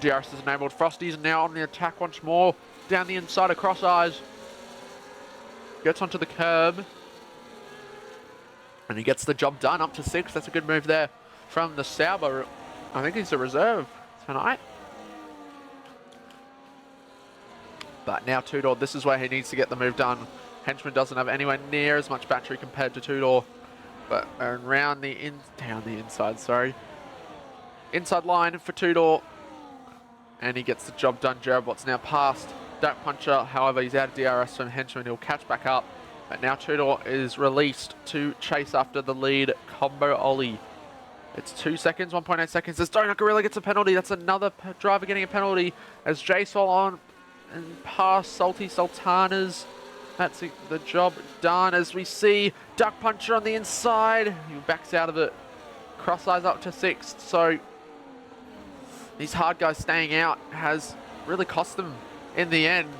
DRS is enabled. Frosty's now on the attack once more. Down the inside of Cross Eyes. Gets onto the curb. And he gets the job done up to 6. That's a good move there from the Sauber. I think he's a reserve tonight. But now Two-Door, this is where he needs to get the move done. Henchman doesn't have anywhere near as much battery compared to Two-Door. But around the down the inside, sorry. Inside line for Two-Door. And he gets the job done. Jerobot's now past Duck Puncher. However, he's out of DRS from Henchman. He'll catch back up. But now Two-Door is released to chase after the lead Combo Ollie. It's 2 seconds, 1.8 seconds. As Donut Gorilla gets a penalty. That's another driver getting a penalty. As J-Sol on and past Salty Sultanas. That's the job done. As we see Duck Puncher on the inside. He backs out of it. Cross Eyes up to 6th. So these hard guys staying out has really cost them in the end.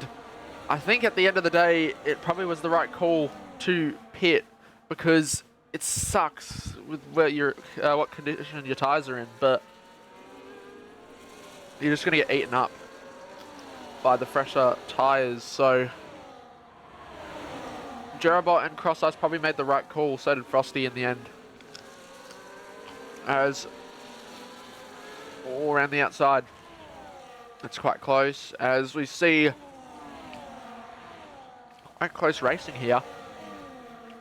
I think at the end of the day, it probably was the right call to pit, because it sucks with where you're, what condition your tires are in, but you're just going to get eaten up by the fresher tires. So Jerobot and Cross Eyes probably made the right call. So did Frosty in the end, as all around the outside. It's quite close, as we see quite close racing here.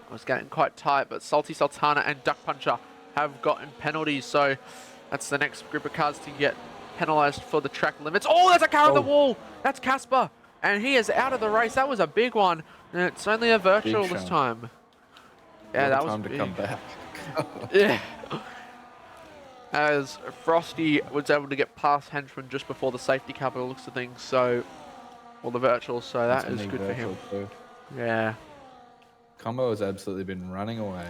It was getting quite tight, but Salty Sultana and Duck Puncher have gotten penalties, so that's the next group of cars to get penalised for the track limits. Oh, there's a car on the wall! That's Casper, and he is out of the race. That was a big one, and it's only a virtual this time. Yeah, that was big. Time to come back. Yeah. As Frosty was able to get past Henchman just before the safety car, by the looks of things, so, well, the virtual, so that is good for him. Too. Yeah. Combo has absolutely been running away.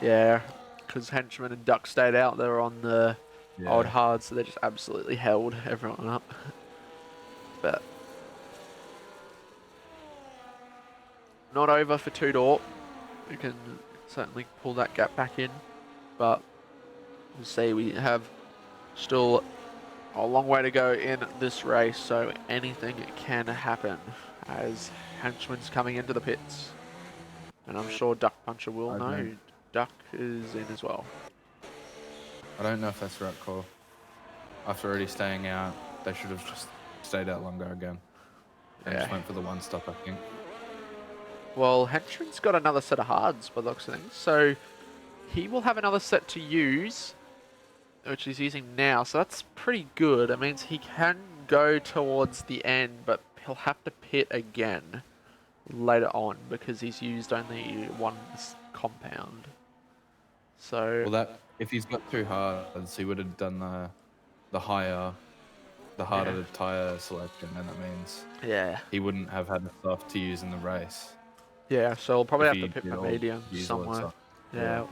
Yeah, because Henchman and Duck stayed out there on the old hard, so they just absolutely held everyone up. But not over for Two-Door. We can certainly pull that gap back in, but we'll see. We have still a long way to go in this race, so anything can happen as Henchman's coming into the pits. And I'm sure Duck Puncher will know Duck is in as well. I don't know if that's the right call. after already staying out, they should have just stayed out longer again. And just went for the one stop, I think. Well, Henchman's got another set of hards by the looks of things, so he will have another set to use, which he's using now, so that's pretty good. It means he can go towards the end, but he'll have to pit again later on because he's used only one compound. So Well, that if he's got 2 hards, he would have done the harder the tire selection, and that means he wouldn't have had the soft to use in the race. Yeah, so I'll probably If have to he pit did my all medium use all that somewhere. stuff. Yeah.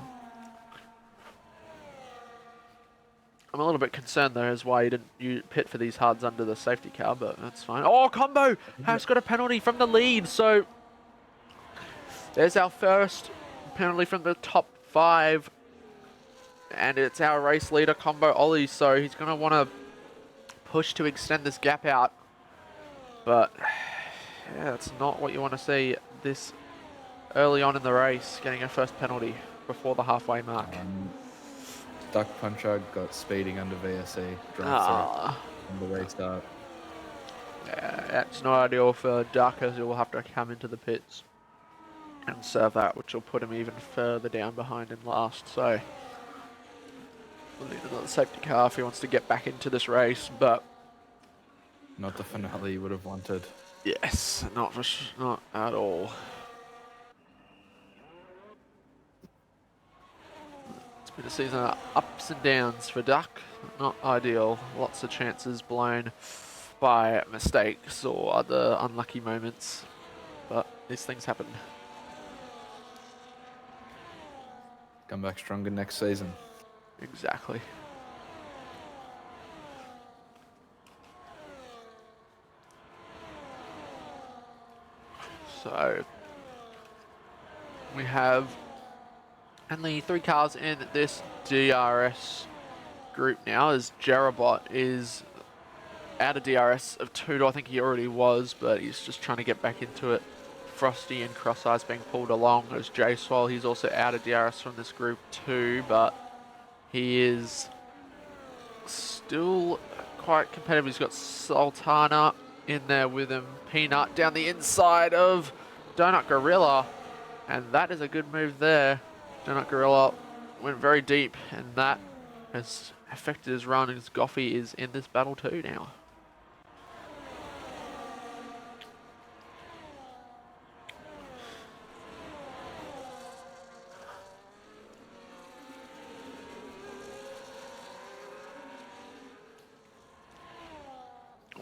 I'm a little bit concerned though as why you pit for these hards under the safety car, but that's fine. Oh, Combo has got a penalty from the lead, so there's our first penalty from the top 5, and it's our race leader, Combo Ollie, so he's going to want to push to extend this gap out, but yeah, that's not what you want to see this early on in the race, getting a first penalty before the halfway mark. Duck Puncher got speeding under VSE, drive through on the restart. Yeah, that's not ideal for Duck, as he will have to come into the pits and serve that, which will put him even further down behind in last. So we'll need another safety car if he wants to get back into this race, but Not the finale you would have wanted. yes, not at all. It's been a season of ups and downs for Duck. Not ideal. Lots of chances blown by mistakes or other unlucky moments, but these things happen. Come back stronger next season. Exactly. So we have only 3 cars in this DRS group now, as Jerabot is out of DRS of 2. I think he already was, but he's just trying to get back into it. Frosty and Cross Eyes being pulled along as J Swell. He's also out of DRS from this group too, but he is still quite competitive. He's got Sultana in there with him. Peanut down the inside of Donut Gorilla, and that is a good move there. Donut Gorilla went very deep, and that has affected his run, as Goffey is in this battle too now.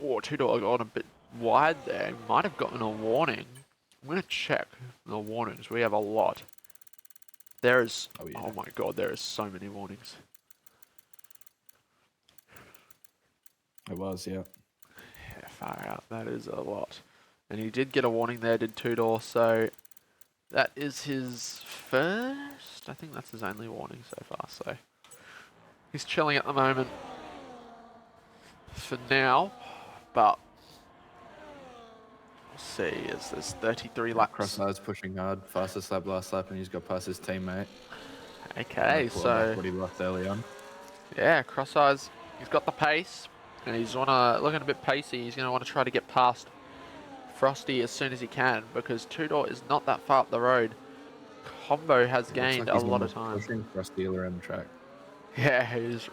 Oh, Two-Door got a bit wide there. He might have gotten a warning. I'm going to check the warnings. We have a lot. There is... Oh my god, there is so many warnings. It was, yeah. Yeah, far out. That is a lot. And he did get a warning there, did Two-Door, so that is his first... I think that's his only warning so far, so... He's chilling at the moment for now, but we'll see as there's 33 laps. Cross Eyes pushing hard, fastest lap last lap, and he's got past his teammate. Okay, so what he lost early on. Yeah, Cross Eyes, he's got the pace, and he's looking a bit pacey. He's going to want to try to get past Frosty as soon as he can, because Two-Door is not that far up the road. Combo has gained a lot of time. Pushing Frosty around the track. Yeah, he's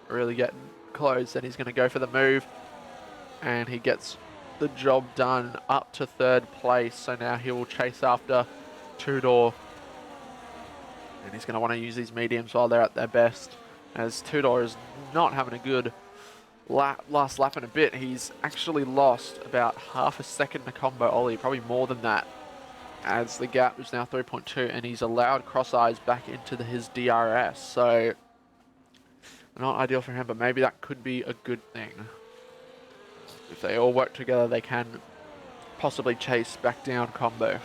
really getting close, and he's going to go for the move, and he gets the job done up to 3rd place. So now he will chase after Two-Door, and he's going to want to use these mediums while they're at their best, as Two-Door is not having a good last lap in a bit. He's actually lost about half a second to Combo Ollie, probably more than that, as the gap is now 3.2, and he's allowed Cross Eyes back into his DRS. So not ideal for him, but maybe that could be a good thing. If they all work together, they can possibly chase back down Combo.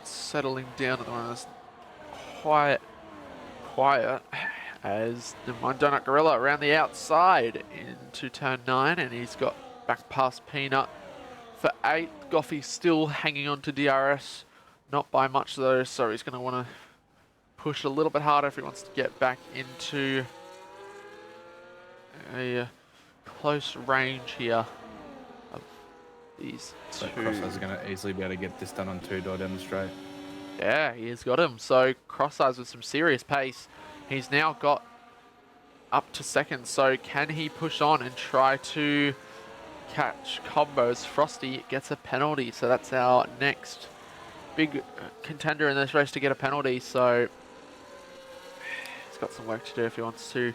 Settling down at the moment. It's quiet, as the Donut Gorilla around the outside into turn 9, and he's got back past Peanut for 8th. Goffey still hanging on to DRS. Not by much though, so he's going to want to push a little bit harder if he wants to get back into a close range here of these So two. Crosseyes are going to easily be able to get this done on 2-door down the straight. Yeah, he has got him. So Crosseyes with some serious pace. He's now got up to 2nd. So can he push on and try to catch combos? Frosty gets a penalty. So that's our next big contender in this race to get a penalty. So he's got some work to do if he wants to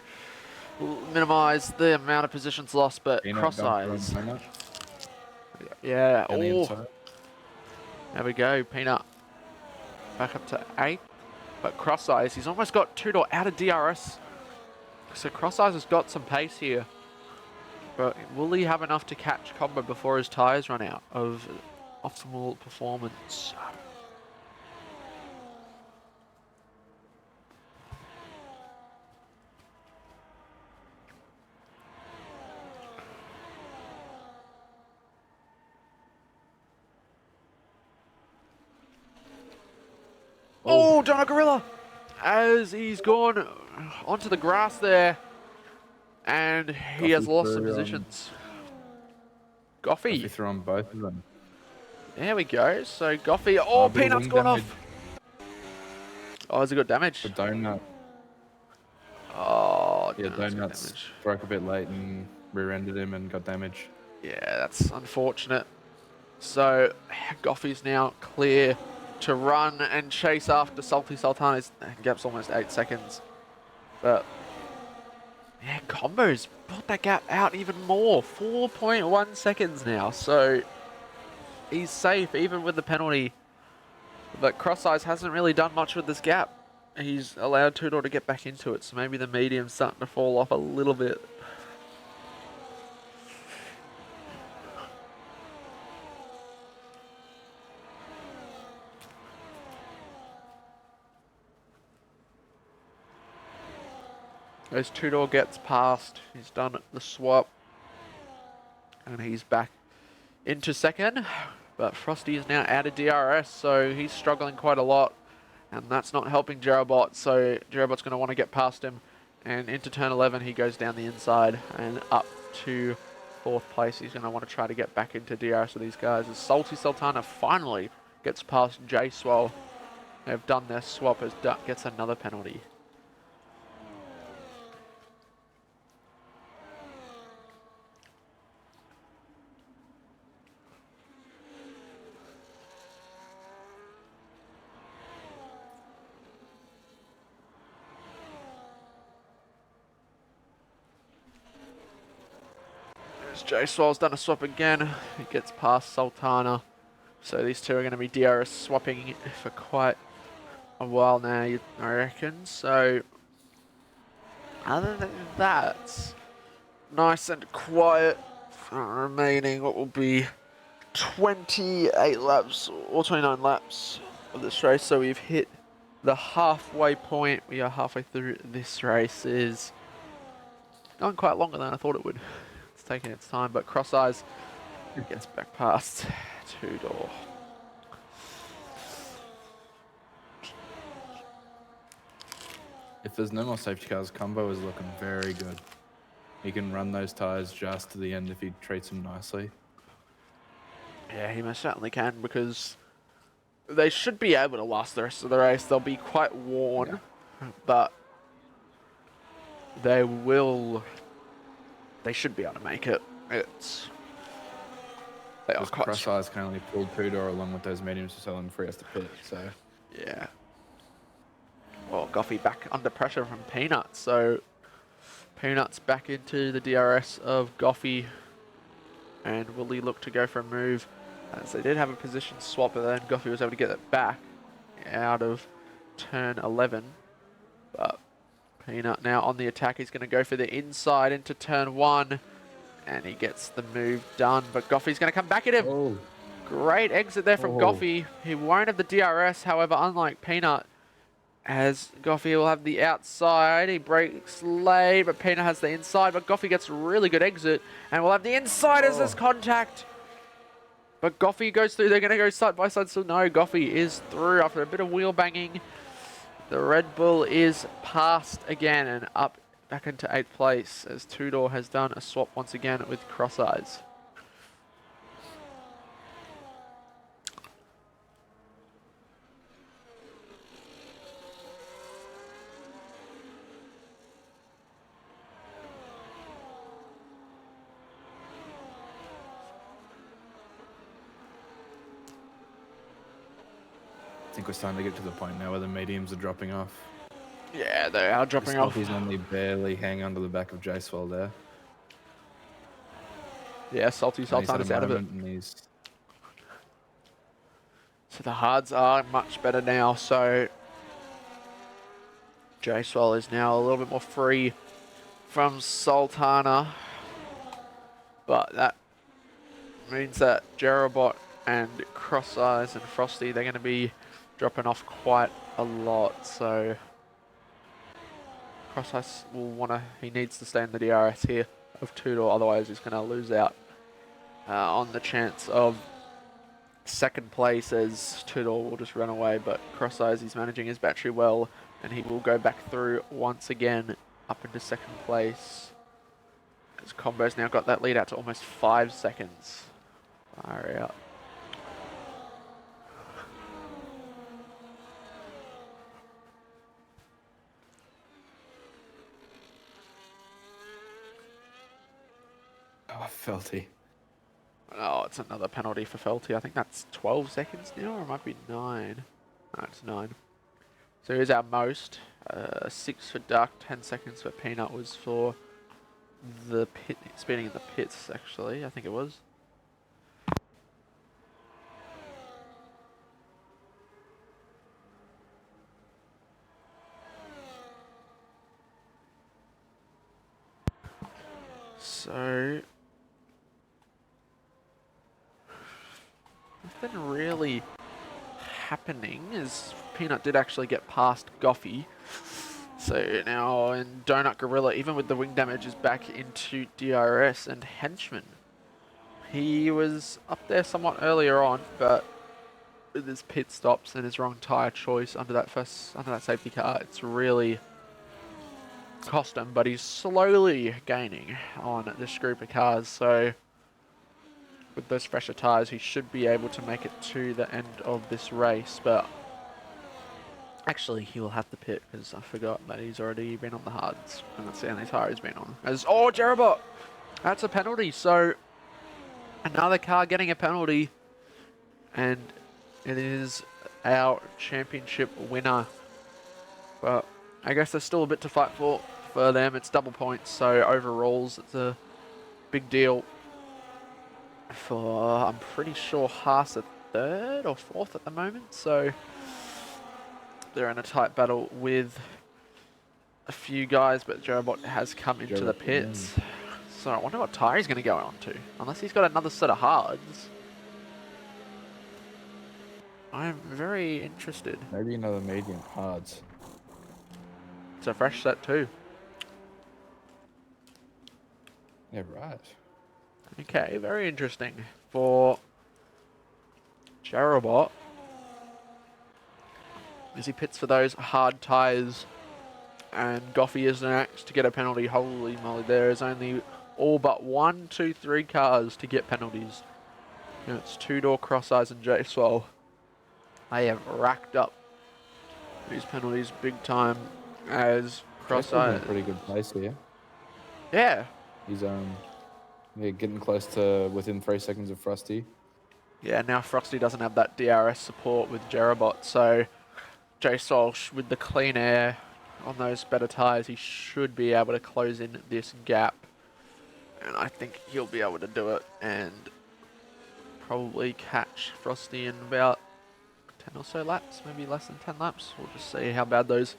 minimize the amount of positions lost. But Crosseyes. Yeah. Oh, there we go. Peanut back up to 8th. But Crosseyes, he's almost got 2-door out of DRS. So Crosseyes has got some pace here. But will he have enough to catch combo before his tyres run out of optimal performance? Oh, Donna Gorilla! As he's gone onto the grass there. And he has lost some positions. Goffey. Through on both of them. There we go. So Goffey. Oh, Peanut's gone off. Oh, has he got damage? The donut. Oh, yeah, Donuts broke a bit late and rear-ended him and got damage. Yeah, that's unfortunate. So Goffey's now clear to run and chase after Salty Sultan. His gap's almost 8 seconds. But yeah, Combo's brought that gap out even more. 4.1 seconds now. So he's safe even with the penalty. But Crosseyes hasn't really done much with this gap. He's allowed 2-door to get back into it. So maybe the medium's starting to fall off a little bit. As 2-door gets past, he's done the swap. And he's back into 2nd. But Frosty is now out of DRS, so he's struggling quite a lot. And that's not helping Jerobot, so Jerobot's going to want to get past him. And into turn 11, he goes down the inside and up to 4th place. He's going to want to try to get back into DRS with these guys. As Salty Sultana finally gets past J Swell. They've done their swap as Duck gets another penalty. J Swell's done a swap again. He gets past Sultana. So these two are going to be DRS swapping for quite a while now, I reckon. So other than that, nice and quiet for remaining what will be 28 laps or 29 laps of this race. So we've hit the halfway point. We are halfway through this race. Is going quite longer than I thought it would. Taking its time, but Crosseyes gets back past 2-door. If there's no more safety cars, Combo is looking very good. He can run those tyres just to the end if he treats them nicely. Yeah, he most certainly can, because they should be able to last the rest of the race. They'll be quite worn, but they should be able to make it. They are quite Crosseyes can only pull 2-door along with those mediums to sell him free as to pit, so. Yeah. Well, Goffey back under pressure from Peanut, so Peanut's back into the DRS of Goffey. And will he look to go for a move? As they did have a position swap, but then Goffey was able to get it back out of turn 11. But Peanut now on the attack. He's going to go for the inside into turn 1. And he gets the move done. But Goffey's going to come back at him. Oh. Great exit there from Goffey. He won't have the DRS. However, unlike Peanut, As Goffey will have the outside, he breaks late, but Pina has the inside, but Goffey gets a really good exit, and we'll have the inside as this contact. But Goffey goes through, they're going to go side by side, so no, Goffey is through after a bit of wheel banging. The Red Bull is passed again and up back into 8th place as Tudor has done a swap once again with Cross Eyes. I think we're starting to get to the point now where the mediums are dropping off. Yeah, they are dropping off. He's only barely hanging onto the back of J-Swell there. Yeah, Salty Sultan is out of it. So the hards are much better now, so J-Swell is now a little bit more free from Sultana. But that means that Jerobot and Cross Eyes and Frosty, they're going to be dropping off quite a lot, so Cross Eyes will want to, he needs to stay in the DRS here of Tudor, otherwise he's going to lose out on the chance of second place as Tudor will just run away, but Cross Eyes, he's managing his battery well, and he will go back through once again up into second place. As Combo's now got that lead out to almost 5 seconds. Far out. Oh, Felty. Oh, it's another penalty for Felty. I think that's 12 seconds now, or it might be 9. No, it's 9. So here's our most. 6 for Duck, 10 seconds for Peanut was for the pit, speeding in the pits, actually, I think it was. So nothing really happening as Peanut did actually get past Goffey. So now in Donut Gorilla, even with the wing damage, is back into DRS and Henchman. He was up there somewhat earlier on, but with his pit stops and his wrong tyre choice under that safety car, it's really cost him, but he's slowly gaining on this group of cars, so with those fresher tyres he should be able to make it to the end of this race. But actually he will have to pit because I forgot that he's already been on the hards and that's the only tyre he's been on. Oh, Jerobot! That's a penalty, so another car getting a penalty, and it is our championship winner. But I guess there's still a bit to fight for them. It's double points, so overalls, it's a big deal for, I'm pretty sure, Haas at 3rd or 4th at the moment. So they're in a tight battle with a few guys, but Jerobot has come into the pits. So I wonder what tyre he's going to go on to, unless he's got another set of hards. I'm very interested. Maybe another medium hards. It's a fresh set too. Yeah, right. Okay, very interesting for Jerobot. As he pits for those hard tyres, and Goffey is next to get a penalty. Holy moly, there is only all but 1, 2, 3 cars to get penalties. And it's Tudor, Cross Eyes and J-Swell. They have racked up these penalties big time as Cross Eyes. In a pretty good place here. Yeah. He's getting close to within 3 seconds of Frosty. Yeah, now Frosty doesn't have that DRS support with Jerobot, so J-Swell with the clean air on those better tyres, he should be able to close in this gap. And I think he'll be able to do it and probably catch Frosty in about 10 or so laps, maybe less than 10 laps. We'll just see how bad those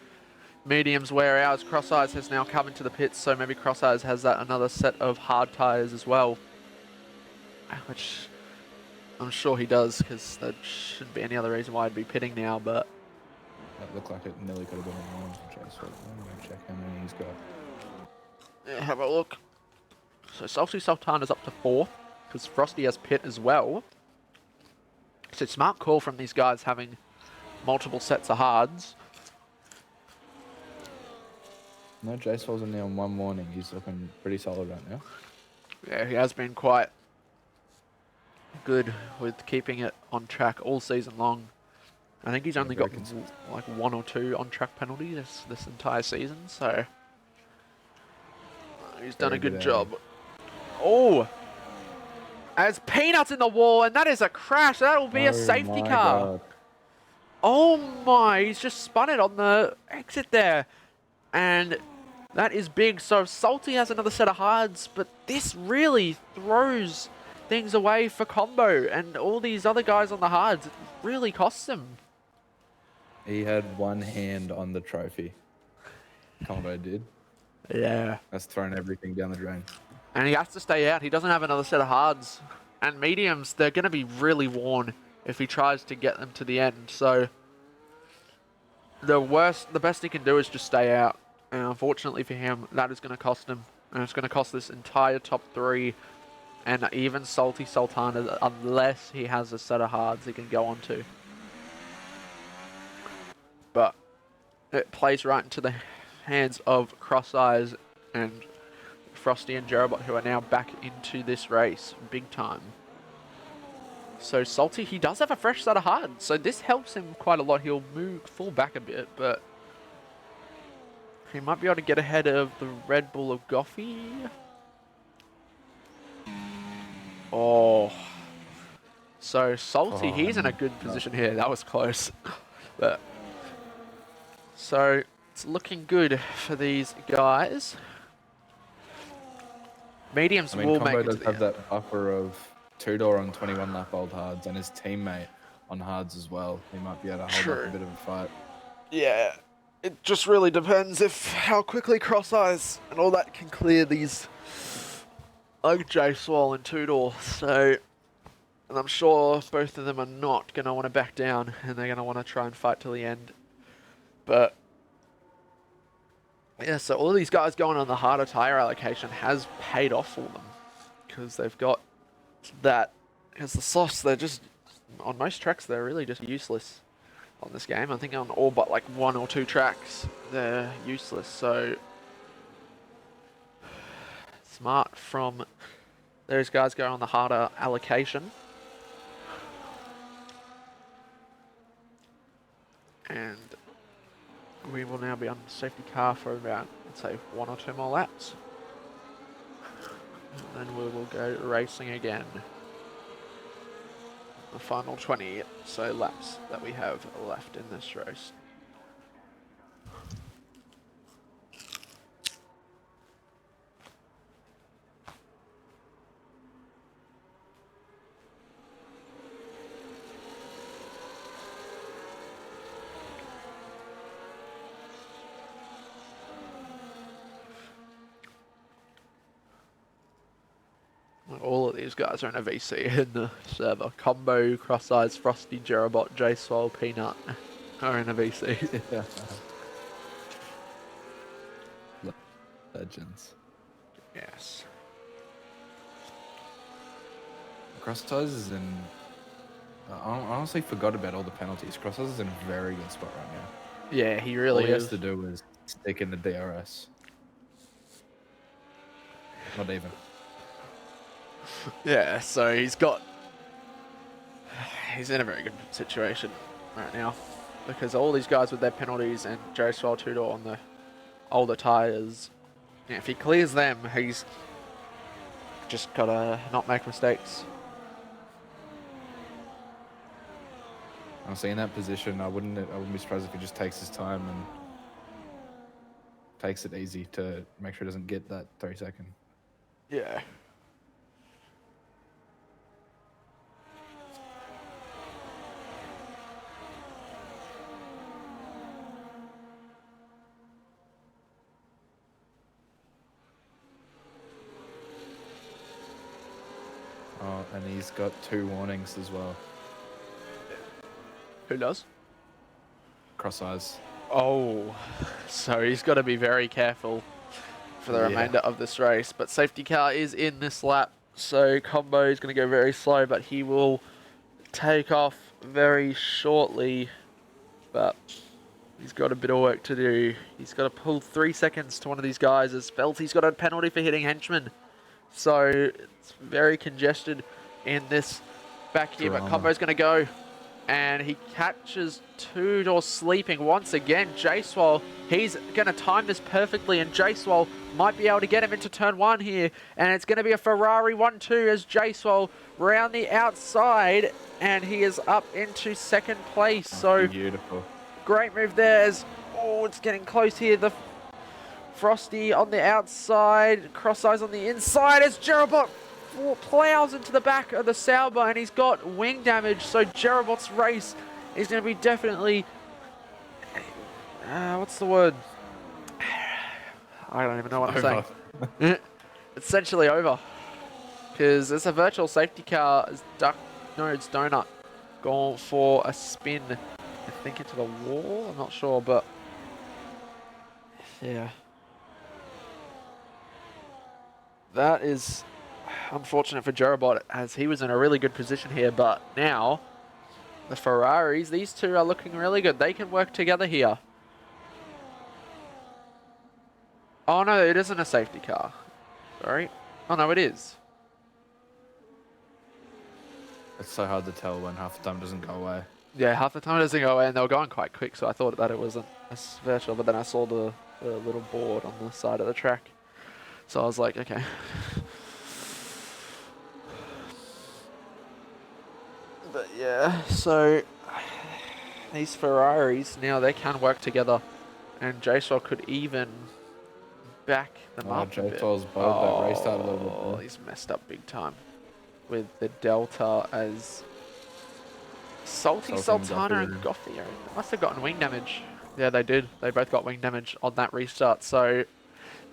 mediums wear out. Cross Eyes has now come into the pits, so maybe Cross Eyes has that another set of hard tyres as well, which I'm sure he does, because there shouldn't be any other reason why I'd be pitting now. But That looked like it nearly could have been a warning for Chase. But I'm going to check how many he's got. Yeah, have a look. So Salty Sultan is up to 4th, because Frosty has Pit as well. So smart call from these guys having multiple sets of hards. No, Jace falls only on 1 warning. He's looking pretty solid right now. Yeah, he has been quite good with keeping it on track all season long. I think he's only got like 1 or 2 on-track penalties this entire season, so he's done a good job. Oh! As Peanuts in the wall, and that is a crash. That will be a safety car. God. Oh my, he's just spun it on the exit there. And that is big. So Salty has another set of hards, but this really throws things away for Combo. And all these other guys on the hards, it really costs him. He had one hand on the trophy. Combo did. Yeah. That's thrown everything down the drain. And he has to stay out. He doesn't have another set of hards. And mediums, they're going to be really worn if he tries to get them to the end. So the best he can do is just stay out. And unfortunately for him, that is going to cost him. And it's going to cost this entire top 3. And even Salty Sultan, unless he has a set of hards he can go on to. But it plays right into the hands of Cross Eyes and Frosty and Jerobot, who are now back into this race big time. So Salty, he does have a fresh set of hards, so this helps him quite a lot. He'll fall back a bit, but he might be able to get ahead of the Red Bull of Goffy. Oh. So Salty, he's in a good position here. That was close. But so it's looking good for these guys. Mediums will make it to Combo does the have end. that buffer of 2-door on 21 lap old hards and his teammate on hards as well. He might be able to hold up a bit of a fight. Yeah, it just really depends how quickly Cross Eyes and all that can clear these J Swall and 2-door. So, and I'm sure both of them are not going to want to back down and they're going to want to try and fight till the end. But yeah, so all of these guys going on the harder tyre allocation has paid off for them because they've got that. Because the softs, they're just, on most tracks, they're really just useless on this game. I think on all but like 1 or 2 tracks, they're useless. So smart from those guys going on the harder allocation. And we will now be on the safety car for about, let's say, 1 or 2 more laps. And then we will go racing again. The final 20 laps that we have left in this race. All of these guys are in a VC in the server. Combo, Cross Eyes, Frosty, Jerobot, J-Swole, Peanut are in a VC. Legends. Yes. Cross Eyes is in... I honestly forgot about all the penalties. Cross Eyes is in a very good spot right now. Yeah, he really All he is. has to do is stick in the DRS. Not even. Yeah, so he's in a very good situation right now because all these guys with their penalties and Joe Swell 2-door on the older tyres, yeah, if he clears them, he's just got to not make mistakes. Honestly, in that position, I wouldn't be surprised if he just takes his time and takes it easy to make sure he doesn't get that 30-second. Yeah. Oh, and he's got 2 warnings as well. Who does? cross eyes. Oh, so he's got to be very careful for the remainder of this race. But safety car is in this lap, so Combo is going to go very slow, but he will take off very shortly. But he's got a bit of work to do. He's got to pull 3 seconds to one of these guys as Felty's got a penalty for hitting Henchman. So it's very congested in this back here, but Combo's going to go. And he catches Two-Door sleeping once again. J-Swole, he's going to time this perfectly, and J-Swole might be able to get him into turn 1 here. And it's going to be a Ferrari 1-2 as J-Swole round the outside, and he is up into second place. So beautiful. Great move there as, oh, it's getting close here. The Frosty on the outside, Cross Eyes on the inside as Jerobot plows into the back of the Sauber, and he's got wing damage, so Jerobot's race is going to be definitely, what's the word? I don't even know what I'm saying. Essentially over, because it's a virtual safety car as It's Donut going for a spin, I think into the wall, I'm not sure, but yeah. That is unfortunate for Jerobot, as he was in a really good position here, but now the Ferraris, these two are looking really good. They can work together here. Oh no, it isn't a safety car. Sorry. Oh no, it is. It's so hard to tell when half the time doesn't go away. Yeah, half the time it doesn't go away, and they were going quite quick, so I thought that it wasn't a virtual, but then I saw the little board on the side of the track. So I was like, okay. But yeah, so these Ferraris, now they can work together, and J-Sol could even back them up a bit. J-Sol's bowled that restart a little bit. Oh, he's messed up big time with the Delta as Salty Sultana and Gothio. They must have gotten wing damage. Yeah, they did. They both got wing damage on that restart. So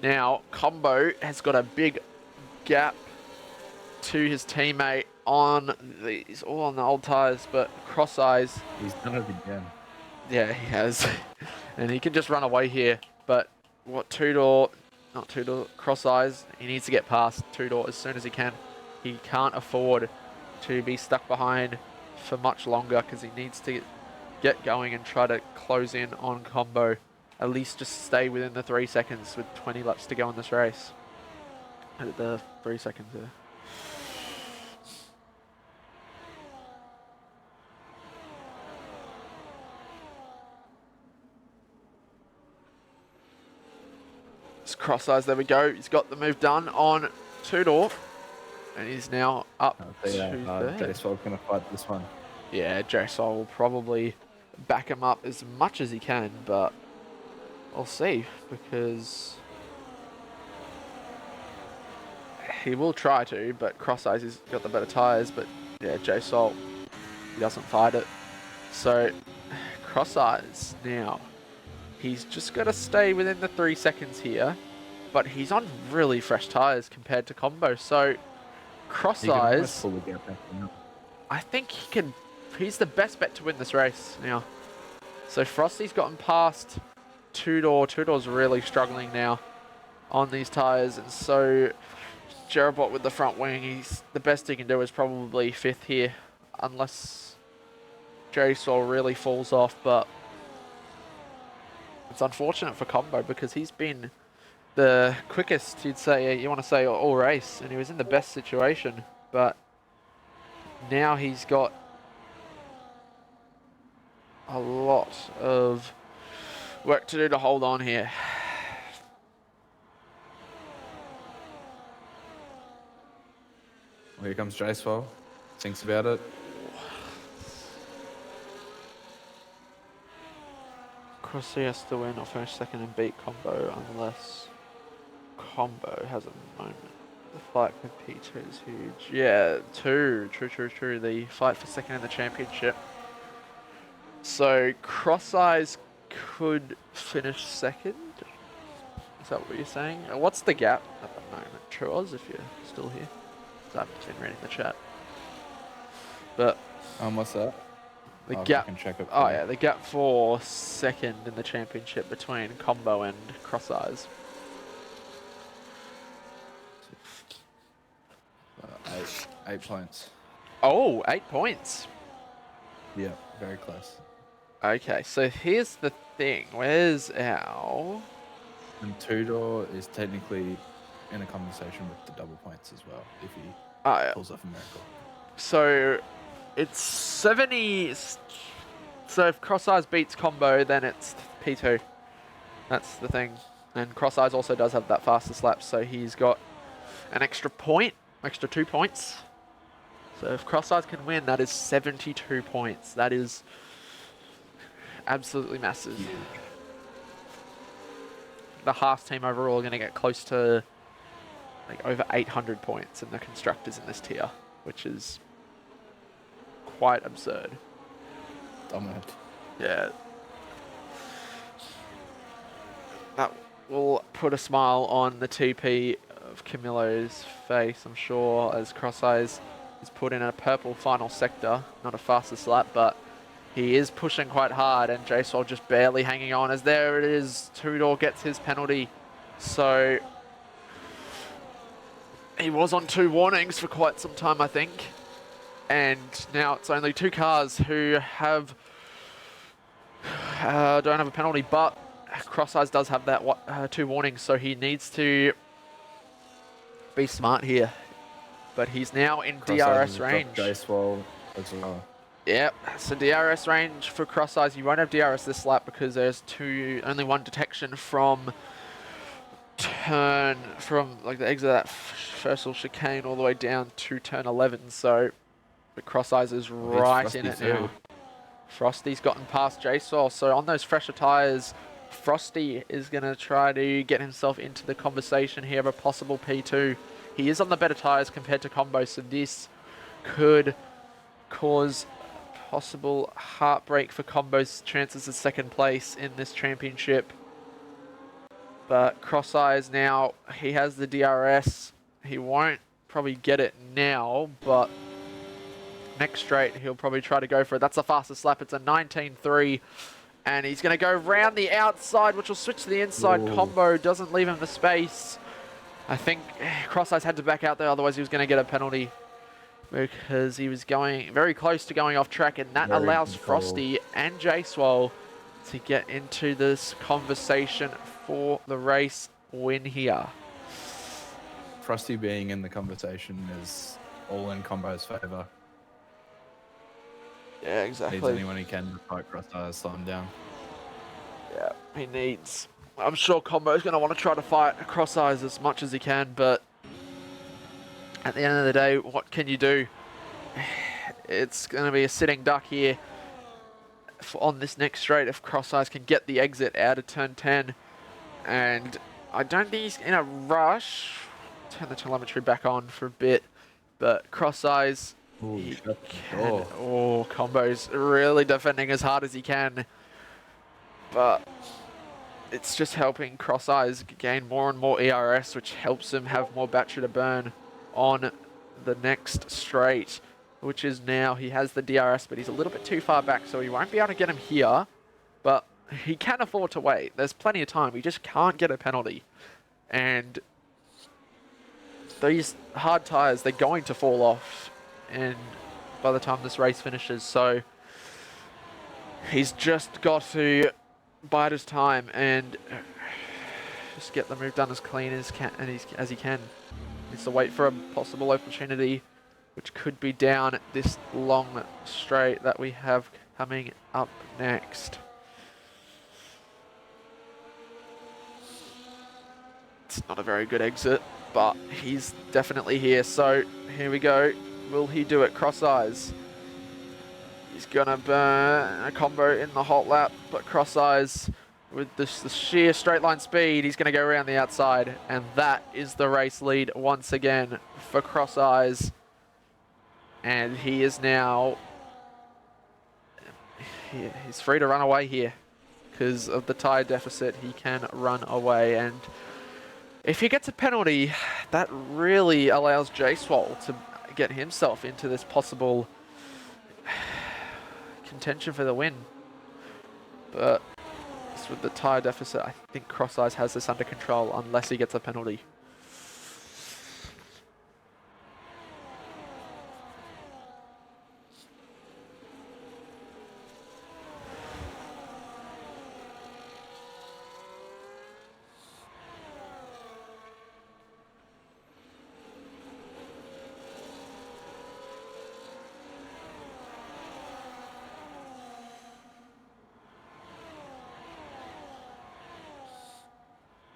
now Combo has got a big gap to his teammate on these, all on the old tyres, but Cross Eyes. He's done it again. Yeah, he has. And he can just run away here. But what Two-Door, not Two-Door, Cross Eyes, he needs to get past Two-Door as soon as he can. He can't afford to be stuck behind for much longer, because he needs to get going and try to close in on Combo. At least just stay within the 3 seconds with 20 laps to go in this race. The 3 seconds there. Just Cross Eyes, there we go. He's got the move done on Two-Door. And he's now up to third. J-Sol's going to fight this one. Yeah, J-Sol will probably back him up as much as he can, but we'll see, because he will try to, but Cross Eyes has got the better tyres, but yeah, J-Sol, he doesn't fight it. So Cross Eyes now, he's just got to stay within the 3 seconds here, but he's on really fresh tyres compared to Combo, so Cross Eyes, I think he can. He's the best bet to win this race now. So Frosty's gotten past Two-Door. Two-Door's really struggling now on these tyres, and so Jerobot with the front wing, the best he can do is probably 5th here, unless J-Sol really falls off, but it's unfortunate for Combo, because he's been the quickest, you'd say, you want to say, all race, and he was in the best situation, but now he's got a lot of work to do to hold on here. Well, here comes J-Sol. Thinks about it. Crossy has to win or finish second and beat Combo, unless Combo has a moment. The fight for P2 is huge. Yeah, true. The fight for second in the championship. So Cross Eyes could finish second. Is that what you're saying? What's the gap at the moment? Truoz, if you're still here. So I've been reading the chat. But What's that? The I gap. can check it. Oh yeah, the gap for second in the championship between Combo and Cross Eyes. Eight points. Oh, 8 points. Yeah, very close. Okay, so here's the thing. Where's our... And Tudor is technically in a conversation with the double points as well, if he Oh, yeah. pulls off a miracle. So it's 70. So if Cross Eyes beats Combo, then it's P2. That's the thing. And Cross Eyes also does have that fastest lap, so he's got an extra point, extra 2 points. So if Cross Eyes can win, that is 72 points. That is absolutely massive. Huge. The Haas team overall are going to get close to like over 800 points in the constructors in this tier, which is quite absurd. Dominant. Yeah. That will put a smile on the TP of Camilo's face, I'm sure, as Cross Eyes is put in a purple final sector. Not a fastest lap, but he is pushing quite hard, and J-Sol just barely hanging on, as there it is. Tudor gets his penalty. So he was on 2 warnings for quite some time, I think. And now it's only 2 cars who have don't have a penalty, but Cross Eyes does have that 2 warnings, so he needs to be smart here. But he's now in DRS range. J-Swole as well. Yep, so DRS range for Cross Eyes. You won't have DRS this lap because there's only 1 detection from like the exit of that first little chicane all the way down to turn 11. So the Cross Eyes is right in it now. Frosty's gotten past J-Sol, so on those fresher tyres, Frosty is going to try to get himself into the conversation here of a possible P2. He is on the better tyres compared to Combo, so this could cause possible heartbreak for Combo's chances of second place in this championship. But Cross Eyes now, he has the DRS. He won't probably get it now, but next straight, he'll probably try to go for it. That's the fastest lap. It's a 19.3. And he's going to go round the outside, which will switch to the inside. Whoa. Combo doesn't leave him the space. I think Cross Eyes had to back out there, otherwise he was going to get a penalty. Because he was going very close to going off track. And that allows Frosty and J-Swole to get into this conversation for the race win here. Frosty being in the conversation is all in Combo's favour. Yeah, exactly. Needs anyone he can to fight Cross Eyes, slow him down. Yeah, he needs. I'm sure Combo's going to want to try to fight Cross Eyes as much as he can, but at the end of the day, what can you do? It's going to be a sitting duck here on this next straight if Cross Eyes can get the exit out of turn 10. And I don't think he's in a rush. Turn the telemetry back on for a bit, but Cross Eyes... Ooh, Combo's really defending as hard as he can. But it's just helping Cross Eyes gain more and more ERS, which helps him have more battery to burn on the next straight, which is now he has the DRS, but he's a little bit too far back, so he won't be able to get him here. But he can afford to wait. There's plenty of time. He just can't get a penalty. And these hard tyres, they're going to fall off. And by the time this race finishes, so he's just got to bide his time and just get the move done as clean as he can. Needs to wait for a possible opportunity, which could be down this long straight that we have coming up next. It's not a very good exit, but he's definitely here. So here we go. Will he do it? Cross Eyes. He's going to burn a combo in the hot lap, but Cross Eyes, with the sheer straight line speed, he's going to go around the outside. And that is the race lead once again for Cross Eyes. And he is now... he's free to run away here. Because of the tyre deficit, he can run away. And if he gets a penalty, that really allows J-Swole to get himself into this possible contention for the win. But just with the tyre deficit, I think Cross Eyes has this under control unless he gets a penalty.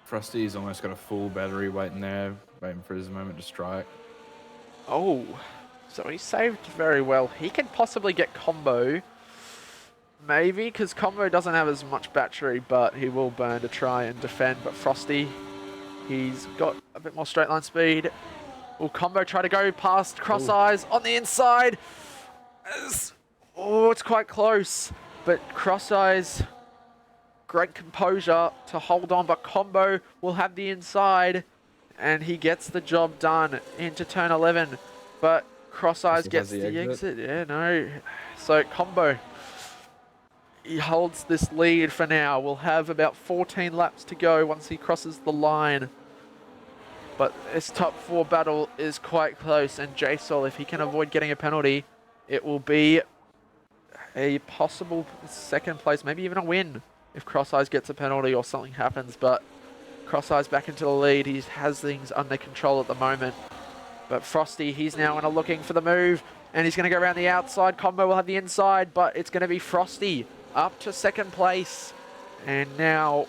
Frosty's almost got a full battery waiting there, waiting for his moment to strike. Oh, so he saved very well. He can possibly get Combo. Maybe, because Combo doesn't have as much battery, but he will burn to try and defend. But Frosty, he's got a bit more straight line speed. Will Combo try to go past Cross Eyes on the inside? Oh, it's quite close. But Cross Eyes, great composure to hold on, but Combo will have the inside, and he gets the job done into turn 11. But Cross Eyes gets the exit. Yeah, no. So Combo, he holds this lead for now. We'll have about 14 laps to go once he crosses the line. But this top 4 battle is quite close, and JSOL, if he can avoid getting a penalty, it will be a possible second place, maybe even a win if Cross Eyes gets a penalty or something happens. But Cross Eyes back into the lead. He has things under control at the moment. But Frosty, he's now looking for the move, and he's going to go around the outside. Combo will have the inside, but it's going to be Frosty up to second place, and now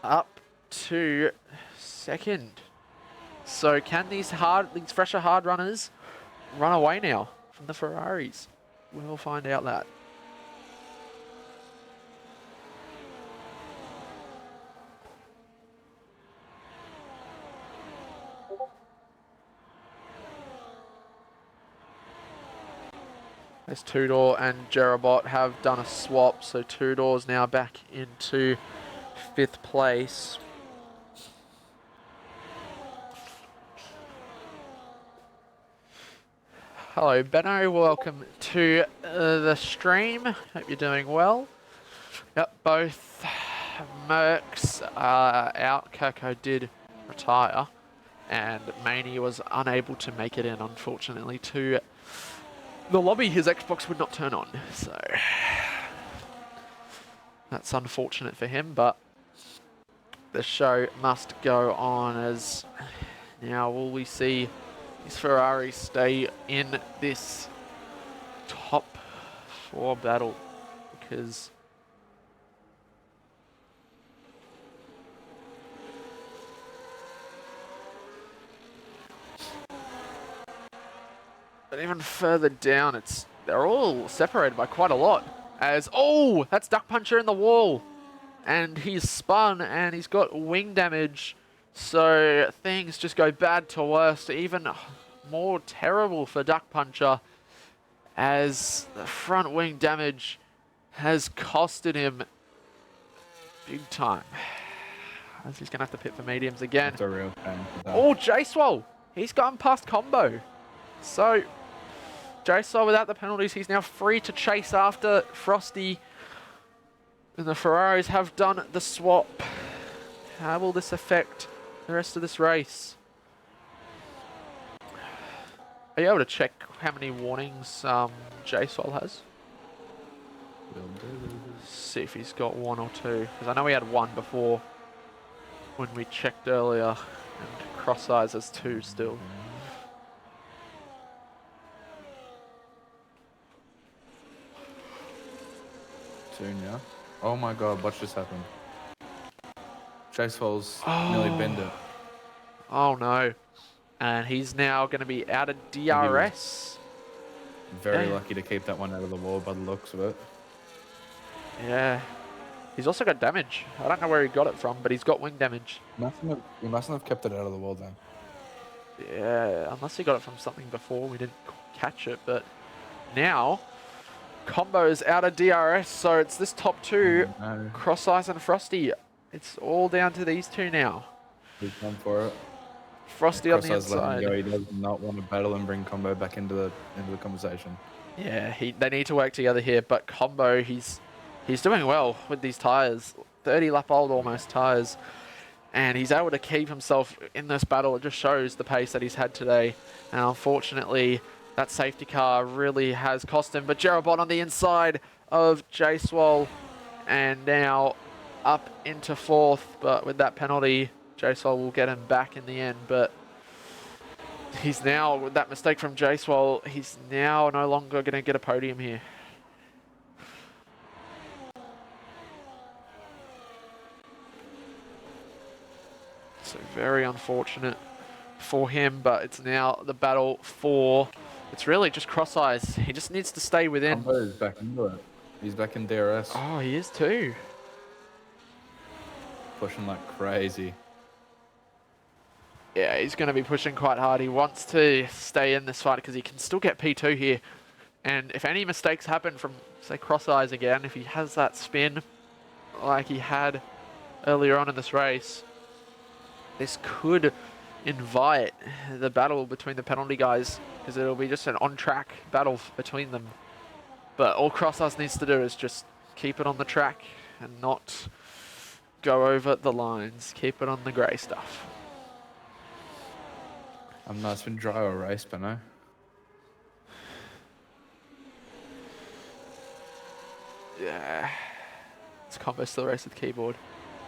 up to second. So can these fresher hard runners run away now from the Ferraris? We'll find out that. As Tudor and Jerabot have done a swap, so Tudor's now back into 5th place. Hello Benno, welcome to the stream. Hope you're doing well. Yep, both Mercs are out. Kirko did retire, and Maney was unable to make it in, unfortunately, to the lobby. His Xbox would not turn on, so that's unfortunate for him, but the show must go on. As now, will we see these Ferraris stay in this top 4 battle? Because but even further down, they're all separated by quite a lot. As, oh, that's Duck Puncher in the wall. And he's spun, and he's got wing damage. So things just go bad to worse. Even more terrible for Duck Puncher, as the front wing damage has costed him big time. As he's going to have to pit for mediums again. It's a real pain. Oh, J-Swole. He's gotten past Combo. So J-Swole, without the penalties, he's now free to chase after Frosty. And the Ferraris have done the swap. How will this affect the rest of this race? Are you able to check how many warnings J-Swole has? See if he's got 1 or 2. Because I know he had 1 before when we checked earlier. And Cross Eyes has 2 still. Soon, yeah. Oh my god, what just happened? J-Swole's nearly bend it. Oh no. And he's now going to be out of DRS. Very lucky to keep that one out of the wall by the looks of it. Yeah. He's also got damage. I don't know where he got it from, but he's got wing damage. He mustn't have kept it out of the wall then. Yeah, unless he got it from something before. We didn't catch it, but now Combo's out of DRS, so it's this top 2, No. Cross Eyes and Frosty. It's all down to these 2 now. He's gone for it. Frosty on the Crossey's letting him go. inside. He does not want to battle and bring Combo back into the conversation. Yeah, they need to work together here, but Combo, he's doing well with these tyres. 30 lap old almost tyres. And he's able to keep himself in this battle. It just shows the pace that he's had today. And unfortunately, that safety car really has cost him. But Jerobot on the inside of J-Swol. And now up into fourth. But with that penalty, J-Swol will get him back in the end. But he's now, with that mistake from J-Swol, he's now no longer going to get a podium here. So very unfortunate for him, but it's now the battle for, it's really just Cross Eyes. He just needs to stay within. Combo is back into it. He's back in DRS. Oh, he is too. Pushing like crazy. Yeah, he's going to be pushing quite hard. He wants to stay in this fight because he can still get P2 here. And if any mistakes happen from, say, Cross Eyes again, if he has that spin like he had earlier on in this race, this could invite the battle between the penalty guys because it'll be just an on-track battle between them. But all Cross Eyes needs to do is just keep it on the track and not go over the lines. Keep it on the grey stuff. It's been dry or race, but no. Yeah. It's Combo still race with keyboard.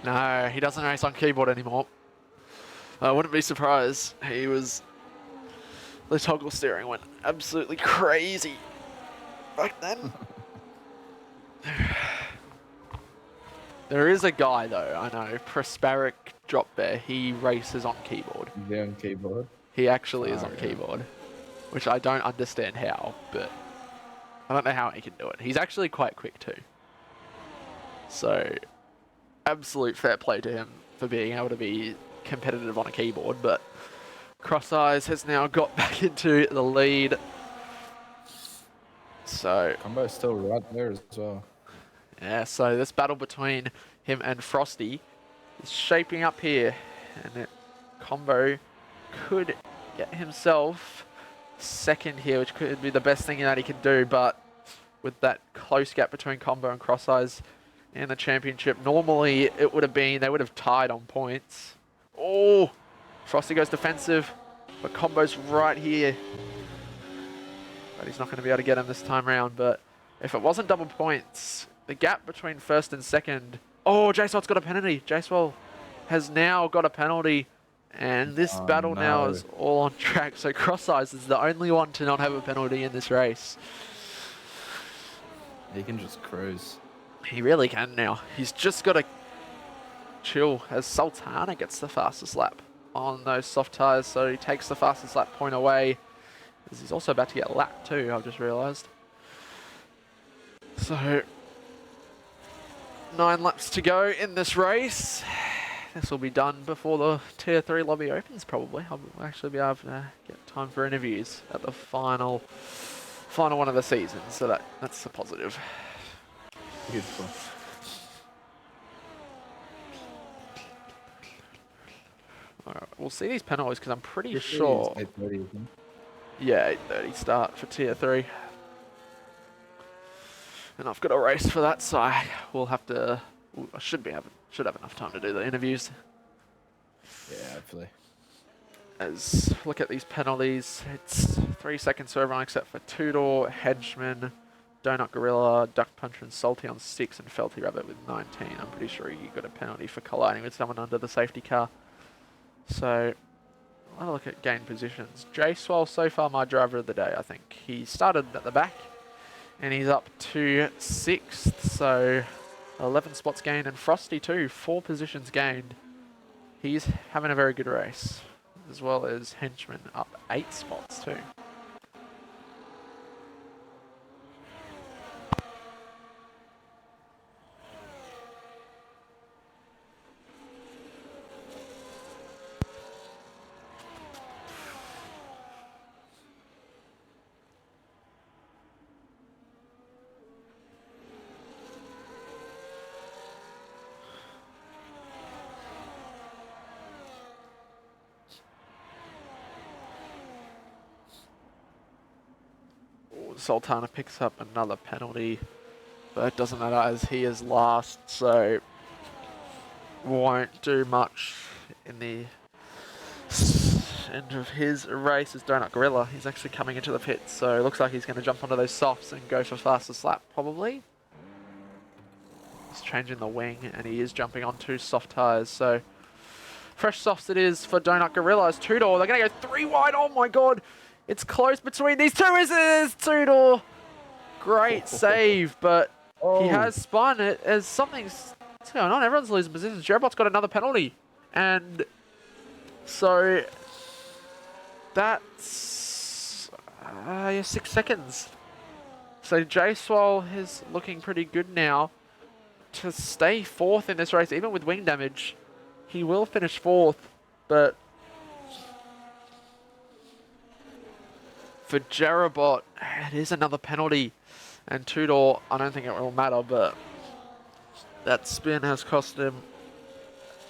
No, he doesn't race on keyboard anymore. I wouldn't be surprised. The toggle steering went absolutely crazy back then. There is a guy though, I know, Prosperic Drop Bear. He races on keyboard. Is he on keyboard? He actually is on yeah. keyboard, which I don't understand how, but I don't know how he can do it. He's actually quite quick too. So, absolute fair play to him for being able to be competitive on a keyboard, but Cross Eyes has now got back into the lead. So Combo's still right there as well. yeah, so this battle between him and Frosty is shaping up here, and Combo could get himself second here, which could be the best thing that he can do, but with that close gap between Combo and Cross Eyes in the championship, normally it would have been, they would have tied on points. Oh, Frosty goes defensive, but Combo's right here. But he's not going to be able to get him this time round. But if it wasn't double points, the gap between first and second. Oh, J-Swell's got a penalty. J-Swell has now got a penalty. And this battle now is all on track. So Cross Eyes is the only one to not have a penalty in this race. He can just cruise. He really can now. He's just got to chill as Sultana gets the fastest lap on those soft tyres, so he takes the fastest lap point away. He's also about to get lapped too, I've just realised. So 9 laps to go in this race. This will be done before the Tier 3 lobby opens probably. I'll actually be able to get time for interviews at the final one of the season, so that's a positive. Beautiful. Alright, we'll see these penalties because I'm pretty sure. 8:30, isn't it? Yeah, 8:30 start for Tier 3. And I've got a race for that, so I should have enough time to do the interviews. Yeah, hopefully. As look at these penalties, it's 3 seconds for everyone except for Tudor, Hedgeman, Donut Gorilla, Duck Puncher and Salty on 6 and Felty Rabbit with 19. I'm pretty sure you got a penalty for colliding with someone under the safety car. So, I'll look at gain positions. J-Swell, so far my driver of the day, I think. He started at the back, and he's up to 6th, so 11 spots gained. And Frosty too, 4 positions gained. He's having a very good race, as well as Henchman up 8 spots too. Sultana picks up another penalty, but it doesn't matter as he is last, so won't do much in the end of his race as Donut Gorilla. He's actually coming into the pits, so it looks like he's going to jump onto those softs and go for fastest lap, probably. He's changing the wing, and he is jumping onto soft tyres, so fresh softs it is for Donut Gorilla. It's two-door. They're going to go 3 wide. Oh my god. It's close between these two. Is it? Two-door. Great save, but he has spun it as something's going on. Everyone's losing positions. Jerobot's got another penalty. And so that's 6 seconds. So J-Swole is looking pretty good now to stay 4th in this race, even with wing damage. He will finish 4th, but for Jerobot, it is another penalty. And two-door, I don't think it will matter, but that spin has cost him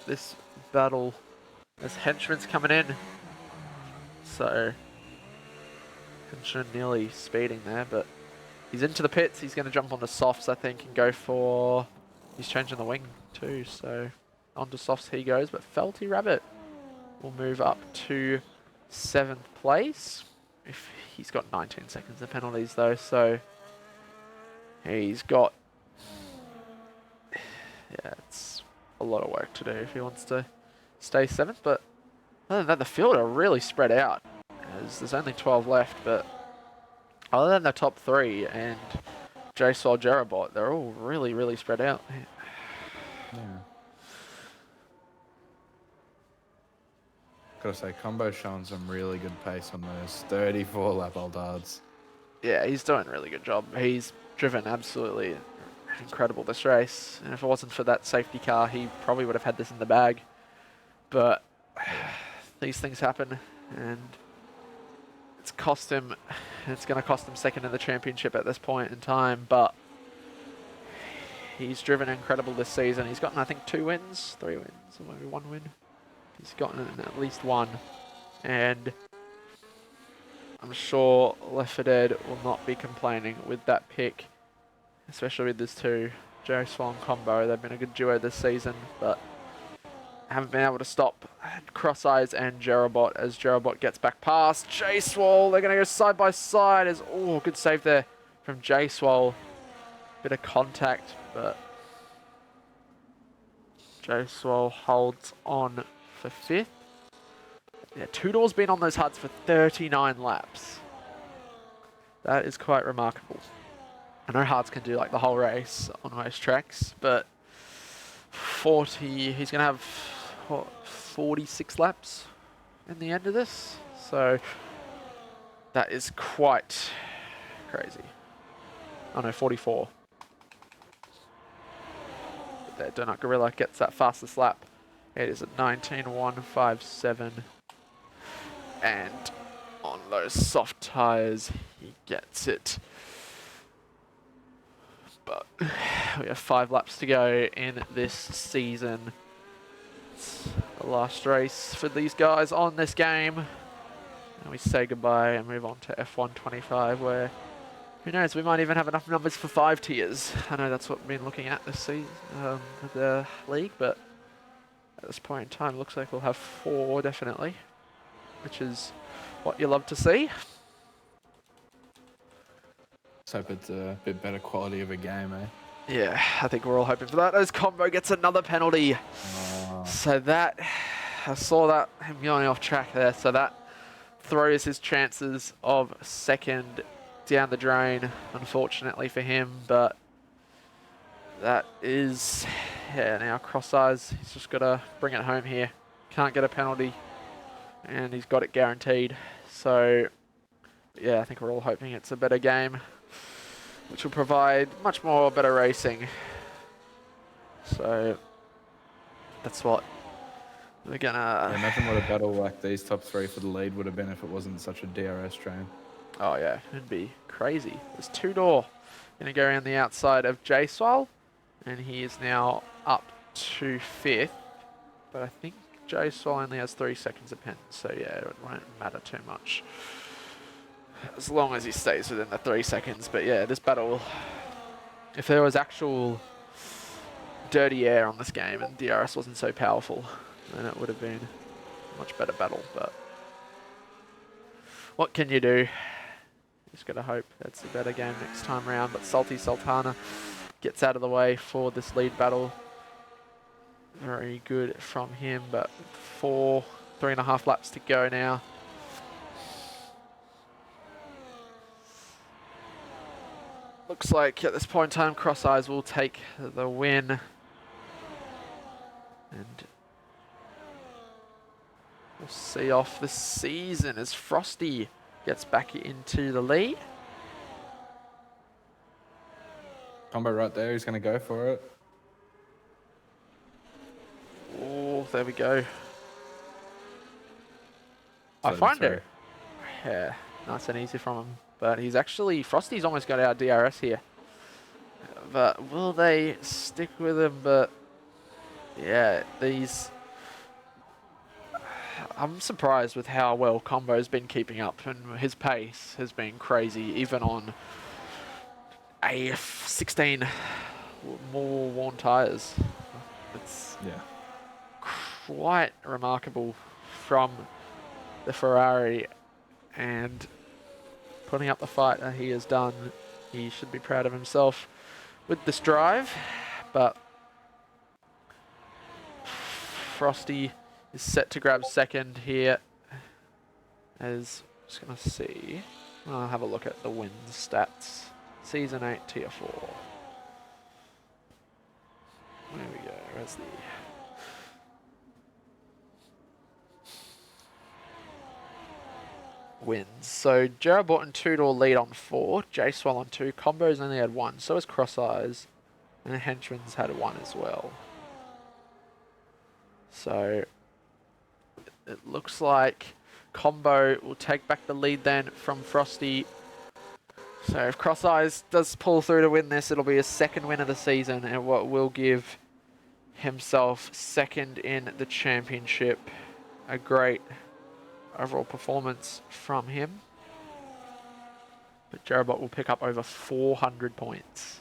this battle as Henchman's coming in. So, Henchman nearly speeding there, but he's into the pits. He's going to jump on the softs, I think, and go for... He's changing the wing too, so onto softs he goes. But Felty Rabbit will move up to 7th place. If he's got 19 seconds of penalties though, so he's got... Yeah, it's a lot of work to do if he wants to stay 7th, but other than that, the field are really spread out. As there's only 12 left, but other than the top 3 and J-Sol Jerobot, they're all really, really spread out. Yeah. Gotta say, Combo's showing some really good pace on those 34 lap old darts. Yeah, he's doing a really good job. He's driven absolutely incredible this race, and if it wasn't for that safety car, he probably would have had this in the bag. But these things happen, and it's cost him. It's going to cost him 2nd in the championship at this point in time. But he's driven incredible this season. He's gotten, I think, 2 wins, 3 wins, or maybe 1 win. He's gotten at least 1, and I'm sure Lefferdead will not be complaining with that pick, especially with this 2 Joe Swan combo. They've been a good duo this season, but haven't been able to stop Cross Eyes and Jerobot as Jerobot gets back past J-Swole. They're going to go side by side as, oh, good save there from J-Swole. Bit of contact, but J-Swole holds on for 5th. Yeah, Two-Door's been on those hards for 39 laps. That is quite remarkable. I know hards can do like the whole race on most tracks, but 40, he's going to have what, 46 laps in the end of this. So that is quite crazy. Oh no, 44. But there, Donut Gorilla gets that fastest lap. It is at 19.157. And on those soft tyres, he gets it. But we have 5 laps to go in this season. It's the last race for these guys on this game. And we say goodbye and move on to F125, where, who knows, we might even have enough numbers for 5 tiers. I know that's what we've been looking at this season with the league, but at this point in time, looks like we'll have 4 definitely, which is what you love to see. Let's hope it's a bit better quality of a game, eh? Yeah, I think we're all hoping for that. As Combo gets another penalty. So that, I saw that, him going off track there, so that throws his chances of 2nd down the drain, unfortunately for him, but that is, yeah, now Cross Eyes, he's just got to bring it home here. Can't get a penalty, and he's got it guaranteed. So, yeah, I think we're all hoping it's a better game, which will provide much more better racing. So, that's what we're gonna... Yeah, imagine what a battle like these top 3 for the lead would have been if it wasn't such a DRS train. Oh yeah, it'd be crazy. There's Two-Door gonna go around the outside of J-Swell, and he is now up to 5th. But I think J-Swell only has 3 seconds of pen, so yeah, it won't matter too much. as long as he stays within the 3 seconds. But yeah, this battle, if there was actual dirty air on this game and DRS wasn't so powerful, then it would have been a much better battle. But what can you do? Just gotta hope it's a better game next time round. But Salty Sultana gets out of the way for this lead battle. Very good from him, but 3.5 laps to go now. Looks like at this point in time, Cross Eyes will take the win. And we'll see off the season as Frosty gets back into the lead. Combo right there, he's going to go for it. Oh, there we go. I find it. Yeah, nice and easy from him. But he's actually, Frosty's almost got our DRS here. But will they stick with him? But yeah, I'm surprised with how well Combo's been keeping up, and his pace has been crazy, even on AF16 more worn tyres. It's quite remarkable from the Ferrari, and putting up the fight that he has done. He should be proud of himself with this drive, but Frosty is set to grab second here. As just gonna see, I'll have a look at the wins stats. Season 8 Tier 4. There we go. Where's the wins? So Jarrah Borton 2-door lead on 4, J Swell on 2, Combos only had 1, so has Cross Eyes, and the Henchman's had 1 as well. So it looks like Combo will take back the lead then from Frosty. So if Cross Eyes does pull through to win this, it'll be his second win of the season, and what will give himself second in the championship. A great overall performance from him. But Jarabot will pick up over 400 points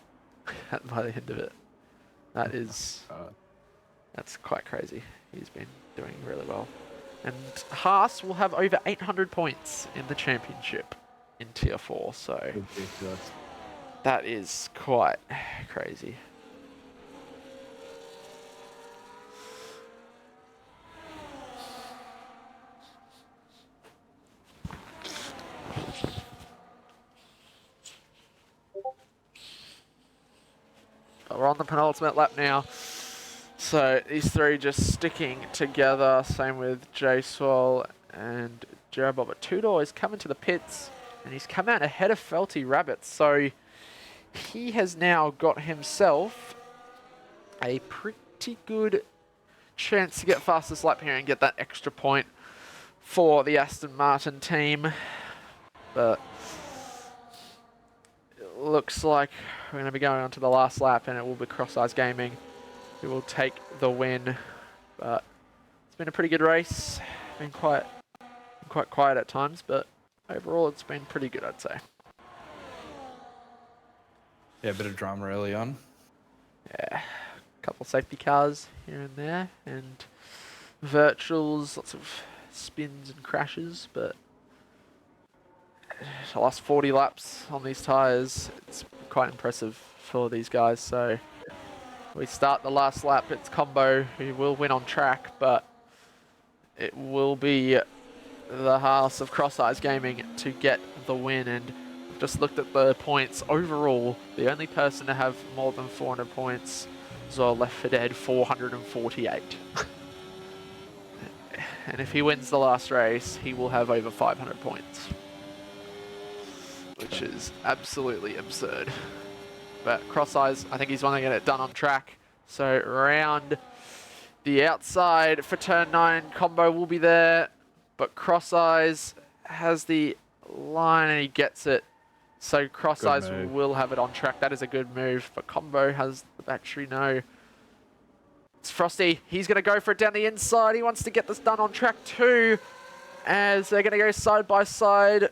by the end of it. That's quite crazy. He's been doing really well. And Haas will have over 800 points in the championship in Tier 4, so Ridiculous. That is quite crazy. We're on the penultimate lap now. So these three just sticking together. Same with J Swell and Jerabob. But Tudor is coming to the pits, and he's come out ahead of Felty Rabbit. So he has now got himself a pretty good chance to get fastest lap here and get that extra point for the Aston Martin team. But it looks like we're going to be going on to the last lap, and it will be Cross Eyes Gaming who will take the win. But it's been a pretty good race. Been quite quiet at times, but overall it's been pretty good, I'd say. Yeah, a bit of drama early on. Yeah, a couple safety cars here and there, and virtuals, lots of spins and crashes, but the last 40 laps on these tyres, it's quite impressive for these guys. So we start the last lap, it's Combo who will win on track, but it will be the Haas of Cross Eyes Gaming to get the win. And I've just looked at the points. Overall, the only person to have more than 400 points is Left 4 Dead, 448. And if he wins the last race, he will have over 500 points, which is absolutely absurd. But Cross Eyes, I think he's want to get it done on track. So around the outside for turn 9, Combo will be there, but Cross Eyes has the line and he gets it. So Cross Eyes will have it on track. That is a good move, but Combo has the battery. No. It's Frosty. He's going to go for it down the inside. He wants to get this done on track too, as they're going to go side by side.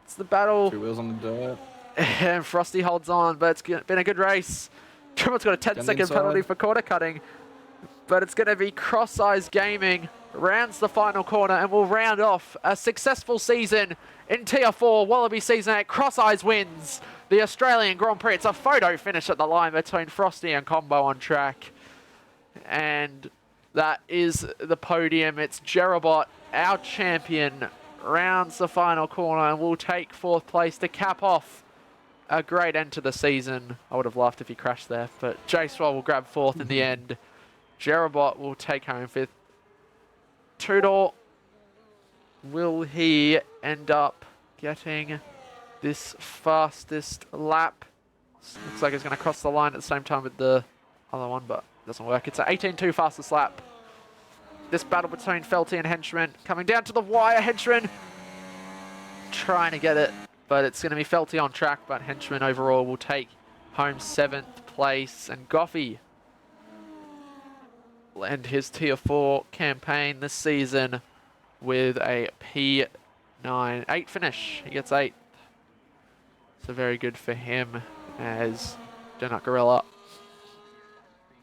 It's the battle. 2 wheels on the dirt. And Frosty holds on, but it's been a good race. Trevor's got a 10-second penalty for corner cutting, but it's going to be Cross Eyes Gaming rounds the final corner and will round off a successful season in Tier 4 Wallaby Season 8. Cross Eyes wins the Australian Grand Prix. It's a photo finish at the line between Frosty and Combo on track. And that is the podium. It's Jerabot, our champion, rounds the final corner and will take 4th place to cap off a great end to the season. I would have laughed if he crashed there, but J-Swell will grab 4th in the end. Jerabot will take home 5th. Tudor, will he end up getting this fastest lap? Looks like he's going to cross the line at the same time with the other one, but it doesn't work. It's an 18.2 fastest lap. This battle between Felty and Henchman coming down to the wire. Henchman trying to get it, but it's going to be Felty on track, but Henchman overall will take home 7th place. And Goffey will end his Tier 4 campaign this season with a P9, 8 finish. He gets 8. So very good for him as Donut Gorilla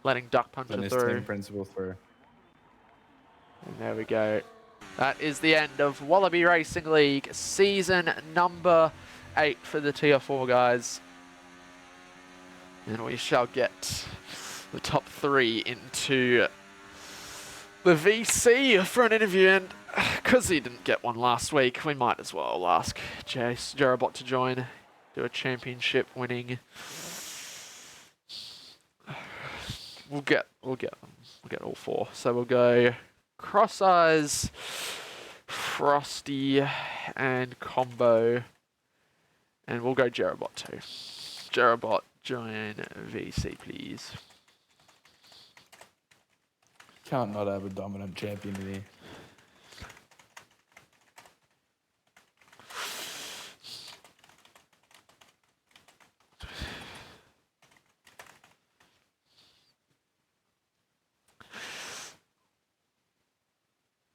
letting Duck Puncher through. Team principal through. And there we go. That is the end of Wallaby Racing League season number 8 for the Tier 4 guys. And we shall get the top 3 into the VC for an interview. And because he didn't get one last week, we might as well ask Jace Jerabot to join, do a championship winning. We'll get them. We'll get all 4. So we'll go Cross Eyes, Frosty, and Combo. And we'll go Jerabot too. Jerabot, join VC, please. Can't not have a dominant champion in here.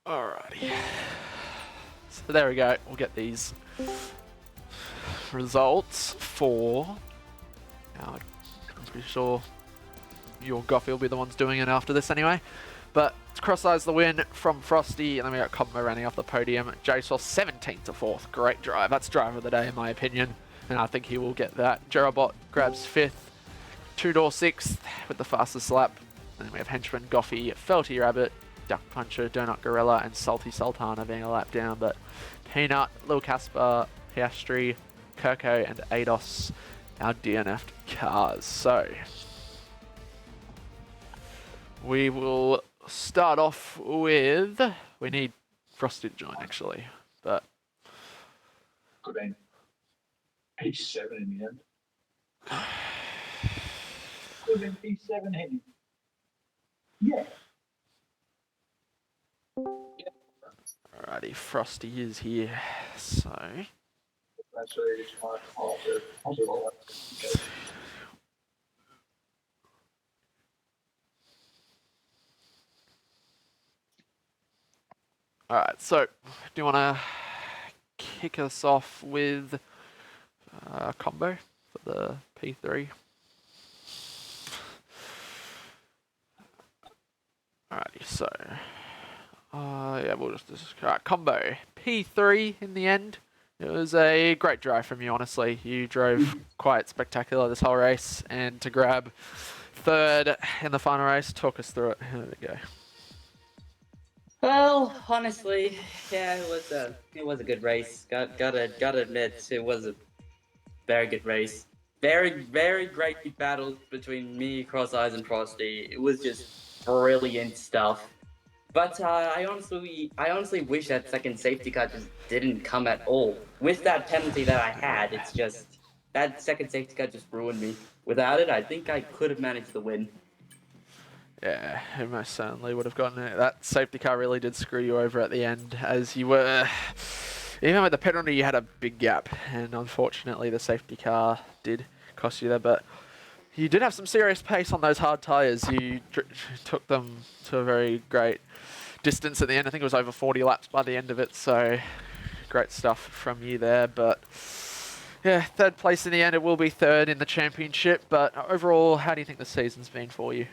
Alrighty. So there we go. We'll get these results for our, I'm pretty sure your Goffey will be the ones doing it after this anyway. But it's Cross Eyes the win from Frosty, and then we got Combo running off the podium. J-Swell 17th to 4th. Great drive. That's driver of the day in my opinion, and I think he will get that. Jerabot grabs 5th. Tudor 6th with the fastest lap. And then we have Henchman, Goffey, Felty Rabbit, Duck Puncher, Donut Gorilla, and Salty Sultana being a lap down, but Peanut, Lil Casper, Piastri, Kirko, and Ados, our DNF'd cars. So we will start off with, we need Frosty to join actually, but Could have been P7 in the end. Could have been P7 heading. Yeah. alrighty, Frosty is here, so That's really just my alright, so do you want to kick us off with Combo for the P3? Alrighty, so yeah, we'll just Combo P3 in the end. It was a great drive from you, honestly. You drove quite spectacular this whole race, and to grab 3rd in the final race, talk us through it. Here we go. Well, honestly, yeah, it was a good race. Gotta admit, it was a very good race. Very great battles between me, Cross Eyes, and Frosty. It was just brilliant stuff. But I honestly wish that second safety car just didn't come at all. With that penalty that I had, it's just that second safety car just ruined me. Without it, I think I could have managed the win. Yeah, it most certainly would have gotten it. That safety car really did screw you over at the end, as you were, even with the penalty, you had a big gap, and unfortunately the safety car did cost you there, but you did have some serious pace on those hard tyres. You took them to a very great distance at the end. I think it was over 40 laps by the end of it, so great stuff from you there. But yeah, third place in the end. It will be third in the championship. But overall, how do you think the season's been for you?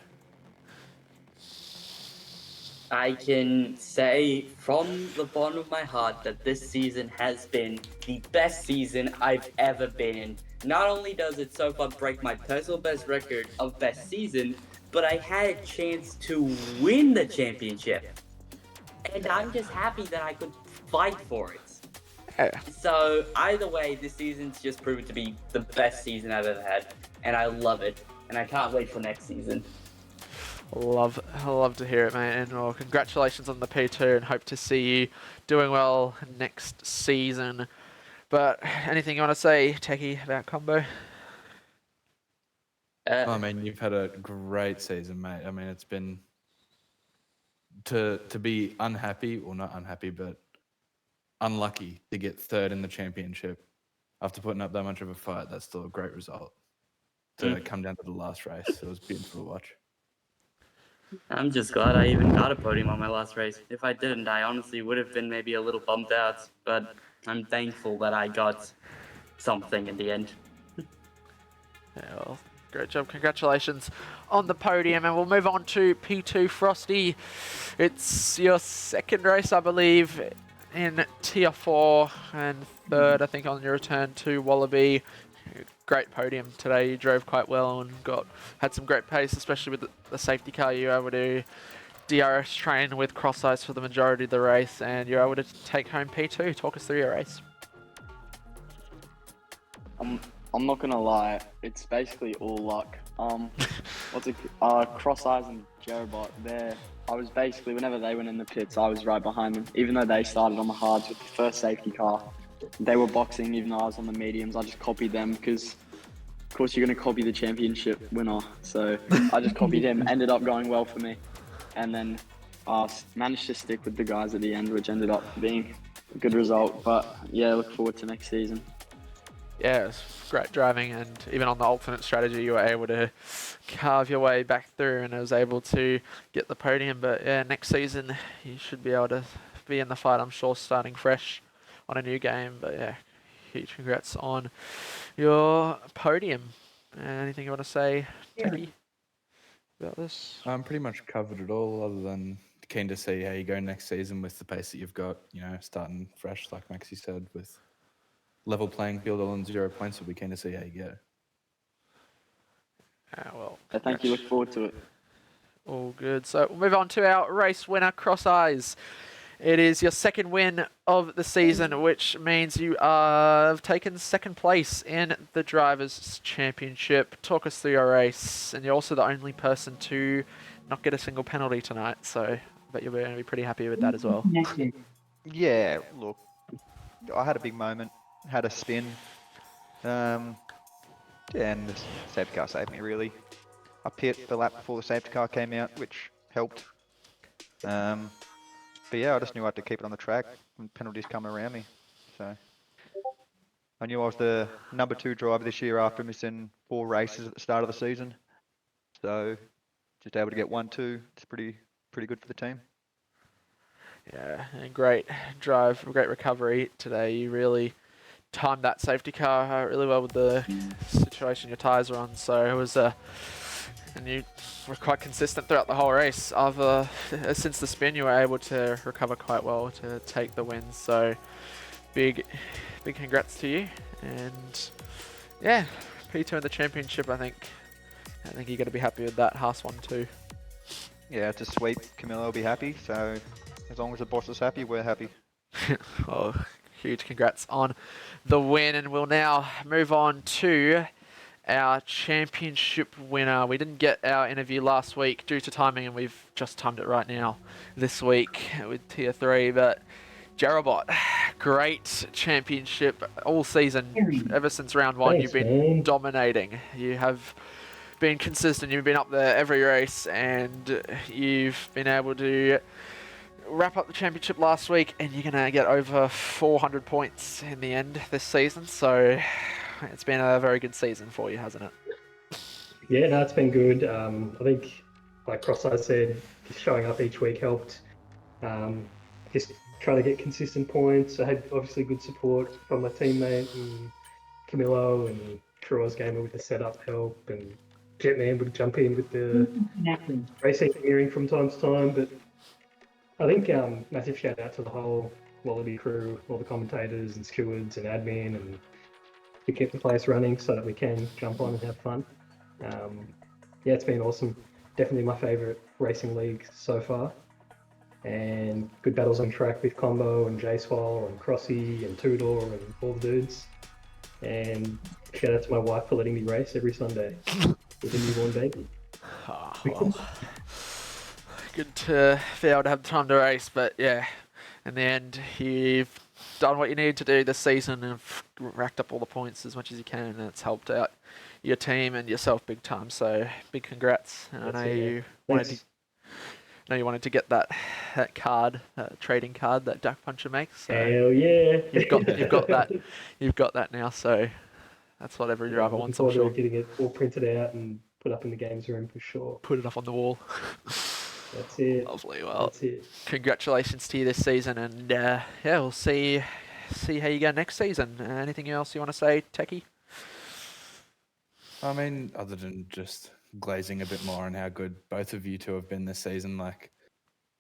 I can say from the bottom of my heart that this season has been the best season I've ever been in. Not only does it so far break my personal best record of best season, but I had a chance to win the championship. And I'm just happy that I could fight for it. Yeah. So either way, this season's just proven to be the best season I've ever had, and I love it. And I can't wait for next season. Love to hear it, mate. And well, congratulations on the P2, and hope to see you doing well next season. But anything you want to say, Techie, about Combo? I mean, you've had a great season, mate. I mean, it's been to be unhappy, or not unhappy, but unlucky to get third in the championship after putting up that much of a fight. That's still a great result. To come down to the last race, it was beautiful to watch. I'm just glad I even got a podium on my last race. If I didn't, I honestly would have been maybe a little bummed out, but I'm thankful that I got something in the end. Yeah, well, great job. Congratulations on the podium. And we'll move on to P2 Frosty. It's your second race, I believe, in Tier 4 and third, I think, on your return to Wallaby. Great podium today. You drove quite well and had some great pace, especially with the safety car. You were able to DRS train with Cross Eyes for the majority of the race, and you're able to take home P2. Talk us through your race. I'm not gonna lie, it's basically all luck. Cross Eyes and Jerobot there. I was basically, whenever they went in the pits, I was right behind them. Even though they started on the hards with the first safety car, they were boxing. Even though I was on the mediums, I just copied them because, of course, you're gonna copy the championship winner. So I just copied him. Ended up going well for me, and then managed to stick with the guys at the end, which ended up being a good result. But yeah, look forward to next season. Yeah, it was great driving, and even on the alternate strategy, you were able to carve your way back through, and I was able to get the podium. But yeah, next season you should be able to be in the fight, I'm sure, starting fresh on a new game. But yeah, huge congrats on your podium. Anything you want to say, Techie, about this? I'm pretty much covered it all, other than keen to see how you go next season with the pace that you've got. You know, starting fresh, like Maxi said, with level playing field all on 0 points. We'll be keen to see how you go. Well, Thank you. Look forward to it. All good. So we'll move on to our race winner, Cross Eyes. It is your second win of the season, which means you have taken second place in the Drivers' Championship. Talk us through your race, and you're also the only person to not get a single penalty tonight, so I bet you're going to be pretty happy with that as well. Yeah, look, I had a big moment, had a spin, and the safety car saved me, really. I pit the lap before the safety car came out, which helped. But yeah, I just knew I had to keep it on the track and penalties come around me. So I knew I was the number 2 driver this year after missing 4 races at the start of the season. So just able to get 1-2, it's pretty good for the team. Yeah, and great drive, great recovery today. You really timed that safety car really well with the situation your tyres were on. So it was and you were quite consistent throughout the whole race. Since the spin, you were able to recover quite well to take the win. So big congrats to you. And yeah, P2 in the championship. I think you're going to be happy with that. Haas one too. Yeah, it's a sweep. Camilla will be happy. So as long as the boss is happy, we're happy. Oh, huge congrats on the win, and we'll now move on to our championship winner. We didn't get our interview last week due to timing, and we've just timed it right now this week with Tier 3, but Jerobot, great championship all season. Ever since round 1, Thanks, you've been man. dominating. You have been consistent. You've been up there every race, and you've been able to wrap up the championship last week, and you're going to get over 400 points in the end this season. So it's been a very good season for you, hasn't it? Yeah, no, it's been good. I think, like Cross-Eyes said, just showing up each week helped. Just trying to get consistent points. I had obviously good support from my teammate and Camillo, and Troy's gamer with the setup help, and Jetman would jump in with the race engineering from time to time. But I think massive shout out to the whole Wallaby crew, all the commentators and stewards and admin, and to keep the place running so that we can jump on and have fun. Yeah, it's been awesome. Definitely my favourite racing league so far. And good battles on track with Combo and J-Swall and Crossy and Tudor and all the dudes. And shout out to my wife for letting me race every Sunday with a newborn baby. Oh, well, good to be able to have time to race, but yeah, in the end, you've done what you needed to do this season and racked up all the points as much as you can, and it's helped out your team and yourself big time. So big congrats! And I know you wanted to get that card, that trading card that Duck Puncher makes. So Hell yeah! you've got that now. So that's what every driver wants, I'm Looking sure. forward to getting it all printed out and put up in the games room for sure. Put it up on the wall. That's it. Lovely. Well, That's it. congratulations to you this season, and yeah, we'll see how you go next season. Anything else you want to say, Techie? I mean, other than just glazing a bit more on how good both of you two have been this season, like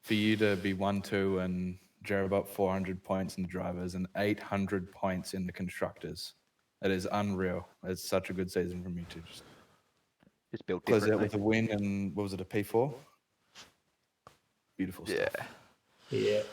for you to be 1-2 and Jared up 400 points in the drivers and 800 points in the constructors. It is unreal. It's such a good season from you two. Just built Close out differently. with a win and what was it, a P4? Beautiful stuff. Yep.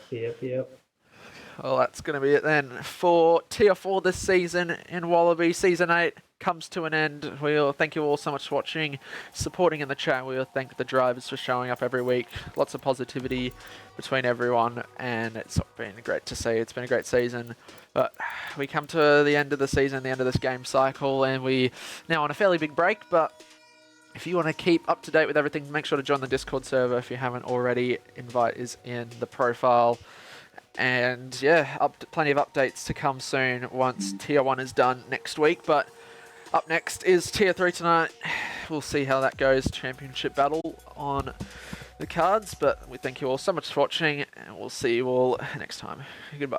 Well, that's going to be it then for Tier 4 this season in Wallaby. Season 8 comes to an end. We'll thank you all so much for watching, supporting in the chat. We'll thank the drivers for showing up every week. Lots of positivity between everyone, and it's been great to see. It's been a great season. But we come to the end of the season, the end of this game cycle, and we now on a fairly big break, but if you want to keep up to date with everything, make sure to join the Discord server if you haven't already. Invite is in the profile. And yeah, plenty of updates to come soon once Tier 1 is done next week. But up next is Tier 3 tonight. We'll see how that goes. Championship battle on the cards. But we thank you all so much for watching, and we'll see you all next time. Goodbye.